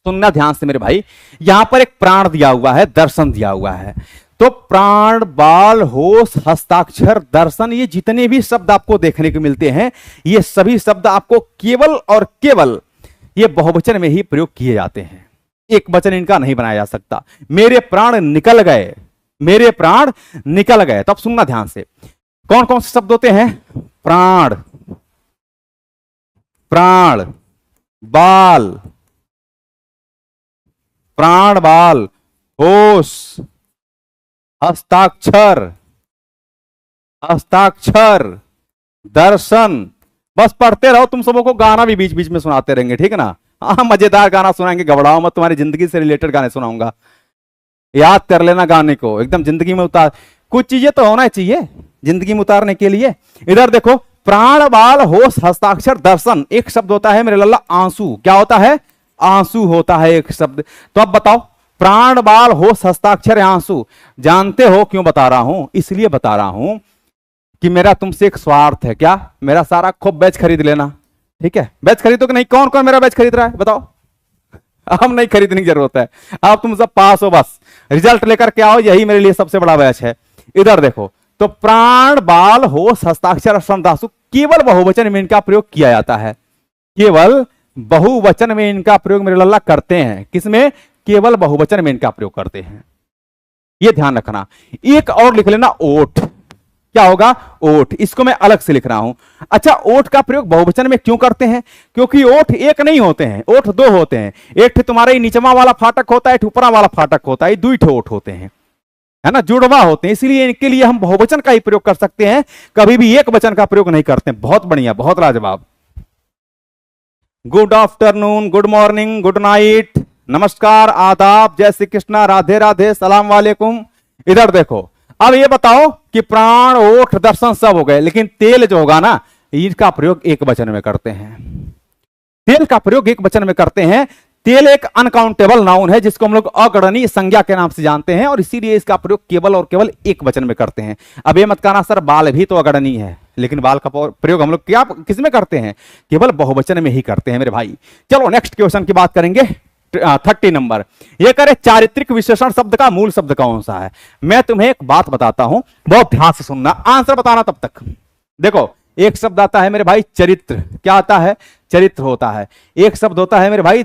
[SPEAKER 1] सुनना ध्यान से मेरे भाई। यहां पर एक प्राण दिया हुआ है, दर्शन दिया हुआ है। तो प्राण, बाल, होश, हस्ताक्षर, दर्शन, ये जितने भी शब्द आपको देखने को मिलते हैं, ये सभी शब्द आपको केवल और केवल ये बहुवचन में ही प्रयोग किए जाते हैं। एक वचन इनका नहीं बनाया जा सकता। मेरे प्राण निकल गए, मेरे प्राण निकल गए। तो अब सुनना ध्यान से, कौन कौन से शब्द होते हैं? प्राण, प्राण, बाल, प्राण बाल, होश, हस्ताक्षर, हस्ताक्षर, दर्शन। बस पढ़ते रहो, तुम सबों को गाना भी बीच बीच में सुनाते रहेंगे, ठीक है ना। हाँ, मजेदार गाना सुनाएंगे, घबराओ मत, तुम्हारी जिंदगी से रिलेटेड गाने सुनाऊंगा, याद कर लेना गाने को, एकदम जिंदगी में उतार। कुछ चीजें तो होना चाहिए जिंदगी में उतारने के लिए। इधर देखो, प्राण बाल होश हस्ताक्षर दर्शन, एक शब्द होता है मेरे लल्ला आंसू। क्या होता है? आंसू होता है एक शब्द। तो अब बताओ, प्राण बाल होश हस्ताक्षर आंसू, जानते हो क्यों बता रहा हूं? इसलिए बता रहा हूं कि मेरा तुमसे एक स्वार्थ है। क्या? मेरा सारा खूब बैच खरीद लेना, ठीक है। बैच खरीदो कि नहीं? कौन कौन मेरा बैच खरीद रहा है बताओ? अब नहीं खरीदने की जरूरत है, अब तुम सब पास हो, बस रिजल्ट लेकर के आओ, यही मेरे लिए सबसे बड़ा बैच है। इधर देखो, तो प्राण बाल होश हस्ताक्षर संदासु, केवल बहुवचन में इनका प्रयोग किया जाता है। केवल बहुवचन में इनका प्रयोग मेरे लल्ला करते हैं। किसमें? केवल बहुवचन में इनका प्रयोग करते हैं, ये ध्यान रखना। एक और लिख लेना, ओठ। क्या होगा? ओठ। इसको मैं अलग से लिख रहा हूं। अच्छा, ओठ का प्रयोग बहुवचन में क्यों करते हैं? क्योंकि ओठ एक नहीं होते हैं, ओठ दो होते हैं। एक तुम्हारा नीचवा वाला फाटक होता है, एक ऊपरा वाला फाटक होता है, दुई ओठ होते हैं, है ना, जुड़वा होते हैं। इसलिए इनके लिए हम बहुवचन का ही प्रयोग कर सकते हैं, कभी भी एक वचन का प्रयोग नहीं करते। बहुत बढ़िया, बहुत लाजवाब। Good afternoon, good morning, good night, नमस्कार, आदाब, जय श्री कृष्णा, राधे राधे, सलाम वालेकुम। इधर देखो, अब ये बताओ कि प्राण ओठ दर्शन सब हो गए, लेकिन तेल जो होगा ना, इसका प्रयोग एक वचन में करते हैं। तेल का प्रयोग एक वचन में करते हैं। तेल एक अनकाउंटेबल नाउन है, जिसको हम लोग अगणनीय संज्ञा के नाम से जानते हैं, और इसीलिए इसका प्रयोग केवल और केवल एक वचन में करते हैं। अब ये मत कहना सर बाल भी तो अगणनीय है, लेकिन बाल का प्रयोग हम लोग क्या किस में करते हैं? केवल बहुवचन में ही करते हैं मेरे भाई। चलो नेक्स्ट क्वेश्चन की बात करेंगे, 30 नंबर। ये करे चारित्रिक विशेषण शब्द का मूल शब्द कौन सा है? मैं तुम्हें एक बात बताता हूं, बहुत ध्यान से सुनना, आंसर बताना तब तक। देखो, एक शब्द आता है मेरे भाई चरित्र। क्या आता है? चरित्र होता है। एक शब्द होता है मेरे भाई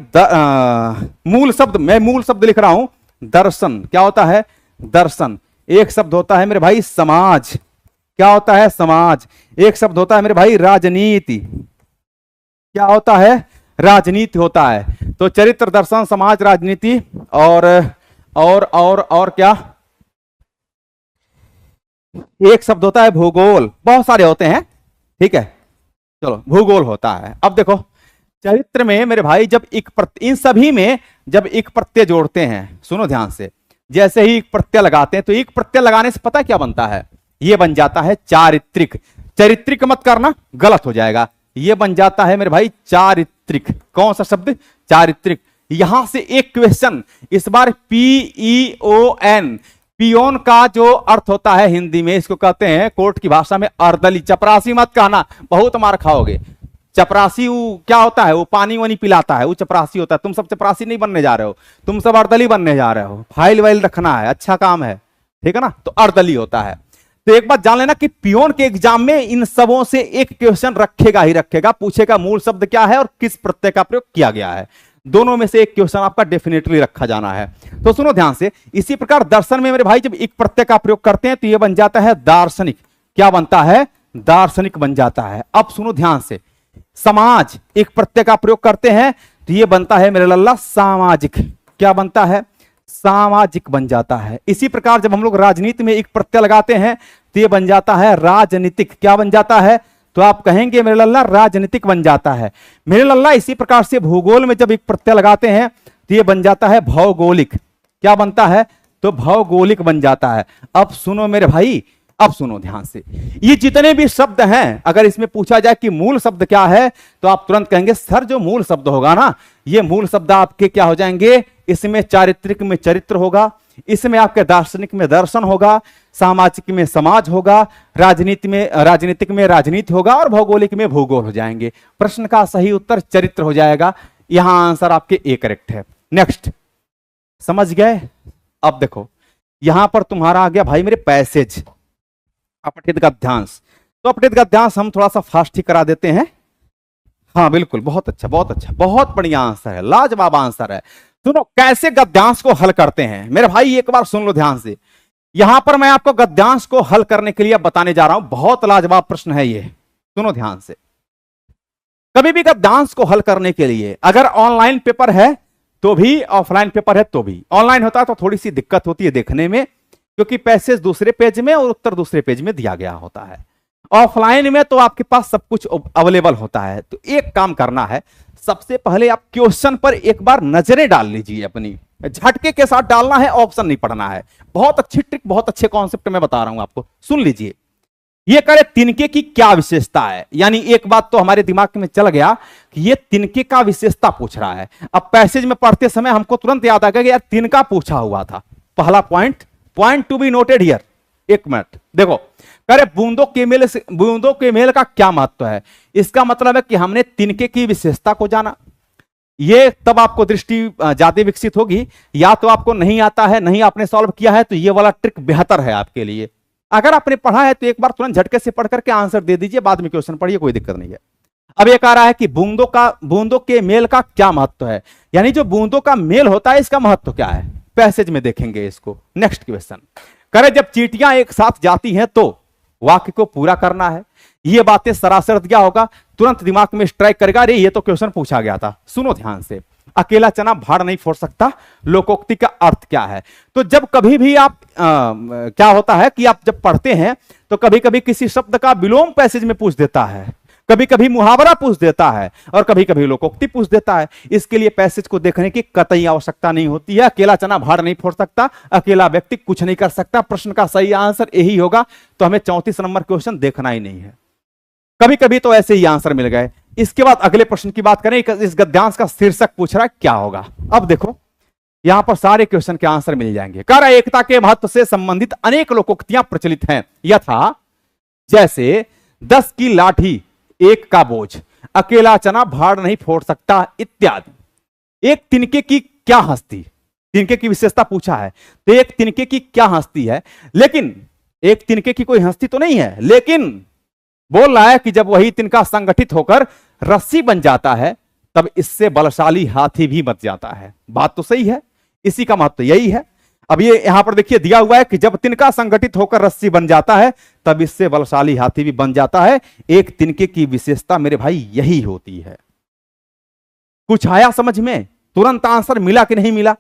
[SPEAKER 1] मूल शब्द, मैं मूल शब्द लिख रहा हूं, दर्शन। क्या होता है? दर्शन। एक शब्द होता है मेरे भाई समाज। क्या होता है? समाज। एक शब्द होता है मेरे भाई राजनीति। क्या होता है? राजनीति होता है। तो चरित्र, दर्शन, समाज, राजनीति और क्या? एक शब्द होता है भूगोल। बहुत सारे होते हैं, ठीक है, चलो भूगोल होता है। अब देखो, चरित्र में मेरे भाई जब इन सभी में जब एक प्रत्यय जोड़ते हैं, सुनो ध्यान से, जैसे ही एक प्रत्यय लगाते हैं, तो एक प्रत्यय लगाने से पता क्या बनता है? ये बन जाता है चारित्रिक। चरित्रिक मत करना, गलत हो जाएगा। ये बन जाता है मेरे भाई चारित्रिक। कौन सा शब्द? चारित्रिक। यहां से एक क्वेश्चन, इस बार PEON, पियोन का जो अर्थ होता है हिंदी में, इसको कहते हैं कोर्ट की भाषा में अर्दली। चपरासी मत कहना, बहुत मार खाओगे। चपरासी वो क्या होता है? वो पानी वानी पिलाता है, वो चपरासी होता है। तुम सब चपरासी नहीं बनने जा रहे हो, तुम सब अर्दली बनने जा रहे हो। फाइल वाइल रखना है, अच्छा काम है, ठीक है ना। तो अर्दली होता है। तो एक बात जान लेना कि पियोन के एग्जाम में इन सबों से एक क्वेश्चन रखेगा ही रखेगा, पूछेगा मूल शब्द क्या है और किस प्रत्यय का प्रयोग किया गया है। दोनों में से एक क्वेश्चन आपका डेफिनेटली रखा जाना है। तो सुनो ध्यान से, इसी प्रकार दर्शन में मेरे भाई जब एक प्रत्यय का प्रयोग करते हैं तो यह बन जाता है दार्शनिक। क्या बनता है? दार्शनिक बन जाता है। अब सुनो ध्यान से, समाज एक प्रत्यय का प्रयोग करते हैं तो यह बनता है मेरे लल्ला सामाजिक। क्या बनता है? सामाजिक बन जाता है। इसी प्रकार जब हम लोग राजनीति में एक प्रत्यय लगाते हैं तो यह बन जाता है राजनीतिक। क्या बन जाता है? तो आप कहेंगे मेरे लल्ला राजनीतिक बन जाता है मेरे लल्ला। इसी प्रकार से भूगोल में जब एक प्रत्यय लगाते हैं तो यह बन जाता है भौगोलिक। क्या बनता है? तो भौगोलिक बन जाता है। अब सुनो मेरे भाई, अब सुनो ध्यान से, ये जितने भी शब्द हैं, अगर इसमें पूछा जाए कि मूल शब्द क्या है तो आप तुरंत कहेंगे सर जो मूल शब्द होगा ना, ये मूल शब्द आपके क्या हो जाएंगे? इसमें चारित्रिक में चरित्र होगा, इसमें आपके दार्शनिक में दर्शन होगा, सामाजिक में समाज होगा, राजनीतिक में राजनीति होगा और भौगोलिक में भूगोल हो जाएंगे। प्रश्न का सही उत्तर चरित्र हो जाएगा। यहां आंसर आपके ए करेक्ट है। नेक्स्ट, समझ गए? अब देखो, यहां पर तुम्हारा आ गया भाई मेरे पैसेज, अपठित गद्यांश। तो अपठित गद्यांश हम थोड़ा सा फास्ट ही करा देते हैं। हाँ बिल्कुल, बहुत अच्छा, बहुत अच्छा, बहुत बढ़िया आंसर है, लाजवाब आंसर है। सुनो कैसे गद्यांश को हल करते हैं मेरे भाई, एक बार सुन लो ध्यान से। यहां पर मैं आपको गद्यांश को हल करने के लिए बताने जा रहा हूं। बहुत लाजवाब प्रश्न है ये, सुनो ध्यान से। कभी भी गद्यांश को हल करने के लिए अगर ऑनलाइन पेपर है तो भी, ऑफलाइन पेपर है तो भी, ऑनलाइन होता है तो थोड़ी सी दिक्कत होती है देखने में, क्योंकि पैसेज दूसरे पेज में और उत्तर दूसरे पेज में दिया गया होता है। ऑफलाइन में तो आपके पास सब कुछ अवेलेबल होता है। तो एक काम करना है, सबसे पहले आप क्वेश्चन पर एक बार नजरें डाल लीजिए अपनी, झटके के साथ डालना है, ऑप्शन नहीं पढ़ना है। बहुत अच्छी ट्रिक, बहुत अच्छे कॉन्सेप्ट में बता रहा हूं आपको, सुन लीजिए। ये करे तिनके की क्या विशेषता है, यानी एक बात तो हमारे दिमाग में चल गया कि ये तिनके का विशेषता पूछ रहा है। अब पैसेज में पढ़ते समय हमको तुरंत याद आ गया कि यार तिनका पूछा हुआ था। पहला point to be noted here. एक मिनट देखो, करे बूंदों के मेल का क्या महत्व है। इसका मतलब है कि हमने तिनके की विशेषता को जाना, ये तब आपको दृष्टि ज्यादा विकसित होगी। या तो आपको नहीं आता है, नहीं आपने सॉल्व किया है, तो ये वाला ट्रिक बेहतर है आपके लिए। अगर आपने पढ़ा है तो एक बार तुरंत झटके से पढ़ करके आंसर दे दीजिए, बाद में क्वेश्चन पढ़िए, कोई दिक्कत नहीं है। अब ये कह रहा है कि बूंदों के मेल का क्या महत्व है, यानी जो बूंदों का मेल होता है इसका महत्व क्या है, पैसेज में देखेंगे इसको। नेक्स्ट क्वेश्चन करे, जब चींटियां एक साथ जाती हैं तो वाक्य को पूरा करना है। ये बातें सरासर क्या होगा, तुरंत दिमाग में स्ट्राइक करेगा, अरे ये तो क्वेश्चन पूछा गया था। सुनो ध्यान से, अकेला चना भाड़ नहीं फोड़ सकता, लोकोक्ति का अर्थ क्या है। तो जब कभी भी आप क्या होता है कि आप जब पढ़ते हैं तो कभी कभी किसी शब्द का विलोम पैसेज में पूछ देता है, कभी कभी मुहावरा पूछ देता है, और कभी कभी लोकोक्ति पूछ देता है। इसके लिए पैसेज को देखने की कतई आवश्यकता नहीं होती है। अकेला चना भाड़ नहीं फोड़ सकता, अकेला व्यक्ति कुछ नहीं कर सकता, प्रश्न का सही आंसर यही होगा। तो हमें 34 नंबर क्वेश्चन देखना ही नहीं है। कभी कभी तो ऐसे ही आंसर मिल गए। इसके बाद अगले प्रश्न की बात करें, इस गद्यांश का शीर्षक पूछ रहा है क्या होगा। अब देखो यहां पर सारे क्वेश्चन के आंसर मिल जाएंगे। कह रहा है, एकता के महत्व से संबंधित अनेक लोकोक्तियां प्रचलित हैं, यथा जैसे 10 की लाठी 1 का बोझ, अकेला चना भाड़ नहीं फोड़ सकता इत्यादि। एक तिनके की क्या हस्ती, तिनके की विशेषता पूछा है, तो एक तिनके की क्या हस्ती है। लेकिन एक तिनके की कोई हस्ती तो नहीं है, लेकिन बोल रहा है कि जब वही तिनका संगठित होकर रस्सी बन जाता है तब इससे बलशाली हाथी भी बच जाता है। बात तो सही है, इसी का महत्व यही है। अब ये यहां पर देखिए दिया हुआ है कि जब तिनका संगठित होकर रस्सी बन जाता है तब इससे बलशाली हाथी भी बन जाता है। एक तिनके की विशेषता मेरे भाई यही होती है। कुछ आया समझ में, तुरंत आंसर मिला कि नहीं मिला,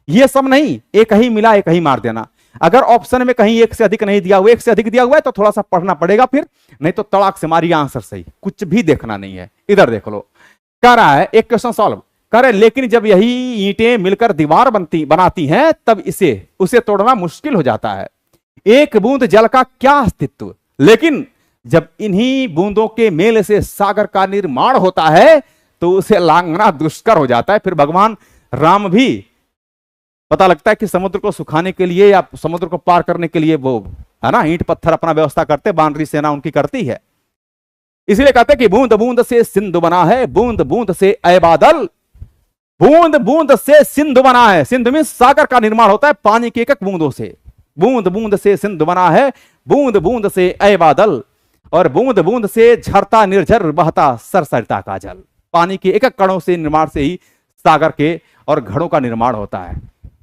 [SPEAKER 1] ये सब नहीं, एक ही मिला एक ही मार देना। अगर ऑप्शन में कहीं एक से अधिक नहीं दिया हुआ, एक से अधिक दिया हुआ है तो थोड़ा सा पढ़ना पड़ेगा, फिर नहीं तो तड़ाक से मारिए आंसर सही, कुछ भी देखना नहीं है। इधर देख लो, कह रहा है एक क्वेश्चन सॉल्व करे, लेकिन जब यही ईंटें मिलकर दीवार बनाती हैं तब उसे तोड़ना मुश्किल हो जाता है। एक बूंद जल का क्या अस्तित्व, लेकिन जब इन्हीं बूंदों के मेल से सागर का निर्माण होता है तो उसे लांघना दुष्कर हो जाता है। फिर भगवान राम भी पता लगता है कि समुद्र को सुखाने के लिए या समुद्र को पार करने के लिए वो है ना ईंट पत्थर अपना व्यवस्था करते, बानरी सेना उनकी करती है। इसलिए कहते हैं कि बूंद बूंद से सिंधु बना है, बूंद बूंद से ऐ बादल, बूंद बूंद से सिंधु बना है। सिंधु में सागर का निर्माण होता है पानी के एक एक बूंदों से। बूंद बूंद से सिंधु बना है, बूंद बूंद से ऐ बादल, और बूंद बूंद से झरता निर्झर बहता सरसरिता का जल। पानी के एक एक कणों से निर्माण से ही सागर के और घड़ों का निर्माण होता है।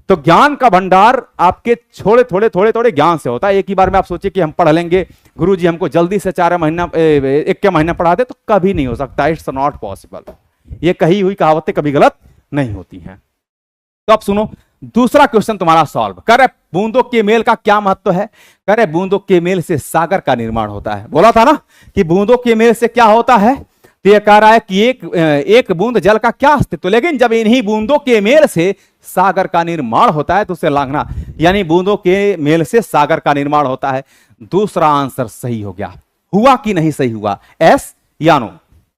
[SPEAKER 1] तो ज्ञान का भंडार आपके थोड़े थोड़े ज्ञान से होता है। एक ही बार में आप सोचिए कि हम पढ़ लेंगे, गुरुजी हमको जल्दी से 4 महीना 1 के महीना पढ़ा दे, तो कभी नहीं हो सकता, इट्स नॉट पॉसिबल। ये कही हुई कहावतें कभी गलत नहीं होती हैं। तो अब सुनो दूसरा क्वेश्चन तुम्हारा सॉल्व कर। बूंदों के मेल का क्या महत्व है, करे बूंदों के मेल से सागर का निर्माण होता है। बोला था ना कि बूंदों के मेल से क्या होता है, तो यह कह रहा है कि एक बूंद जल का क्या अस्तित्व, लेकिन जब इन्हीं बूंदों के मेल से सागर का निर्माण होता है तो उसे लांघना, यानी बूंदों के मेल से सागर का निर्माण होता है। दूसरा आंसर सही हो गया। हुआ कि नहीं सही हुआ, एस या नो।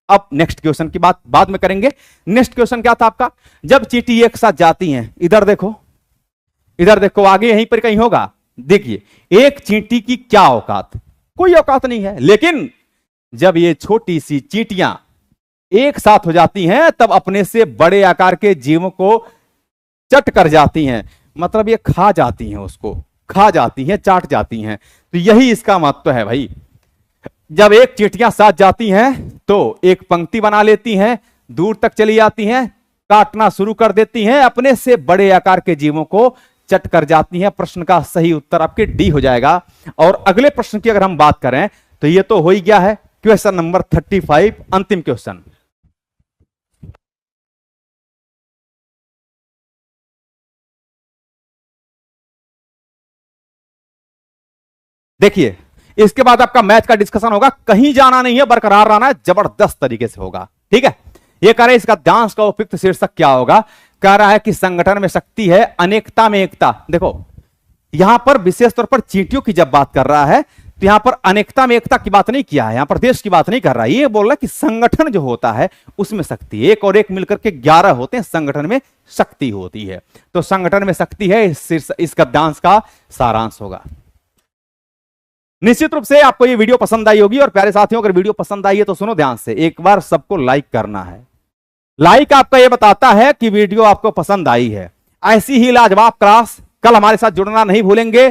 [SPEAKER 1] अब नेक्स्ट क्वेश्चन की बात बाद में करेंगे। नेक्स्ट क्वेश्चन क्या था आपका, जब चींटी एक साथ जाती हैं, इधर देखो इधर देखो, आगे यहीं पर कहीं होगा। देखिए एक चींटी की क्या औकात, कोई औकात नहीं है, लेकिन जब ये छोटी सी चींटियां एक साथ हो जाती हैं तब अपने से बड़े आकार के जीवों को चट कर जाती हैं, मतलब ये खा जाती हैं, उसको खा जाती हैं, चाट जाती हैं। तो यही इसका महत्व है भाई। जब एक चींटियां साथ जाती हैं तो एक पंक्ति बना लेती हैं, दूर तक चली जाती हैं, काटना शुरू कर देती हैं, अपने से बड़े आकार के जीवों को चट कर जाती हैं। प्रश्न का सही उत्तर आपके डी हो जाएगा। और अगले प्रश्न की अगर हम बात करें तो ये तो हो ही गया है, क्वेश्चन नंबर 35, अंतिम क्वेश्चन। देखिए इसके बाद आपका मैथ का डिस्कशन होगा, कहीं जाना नहीं है, बरकरार रहना है, जबरदस्त तरीके से होगा। ठीक है, ये कह रहे इसका गद्यांश का उपयुक्त शीर्षक क्या होगा? कह रहा है कि संगठन में शक्ति है, अनेकता में एकता। देखो यहां पर विशेष तौर पर चींटियों की जब बात कर रहा है तो यहां पर अनेकता में एकता की बात नहीं किया है, यहां पर देश की बात नहीं कर रहा है, ये बोल रहा है कि संगठन जो होता है उसमें शक्ति, एक और एक मिलकर के 11 होते हैं, संगठन में शक्ति होती है। तो संगठन में शक्ति है, इस गद्यांश का सारांश होगा। निश्चित रूप से आपको ये वीडियो पसंद आई होगी। और प्यारे साथियों, अगर वीडियो पसंद आई है तो सुनो ध्यान से, एक बार सबको लाइक करना है। लाइक आपका ये बताता है कि वीडियो आपको पसंद आई है। ऐसी ही लाजवाब क्लास कल हमारे साथ जुड़ना नहीं भूलेंगे।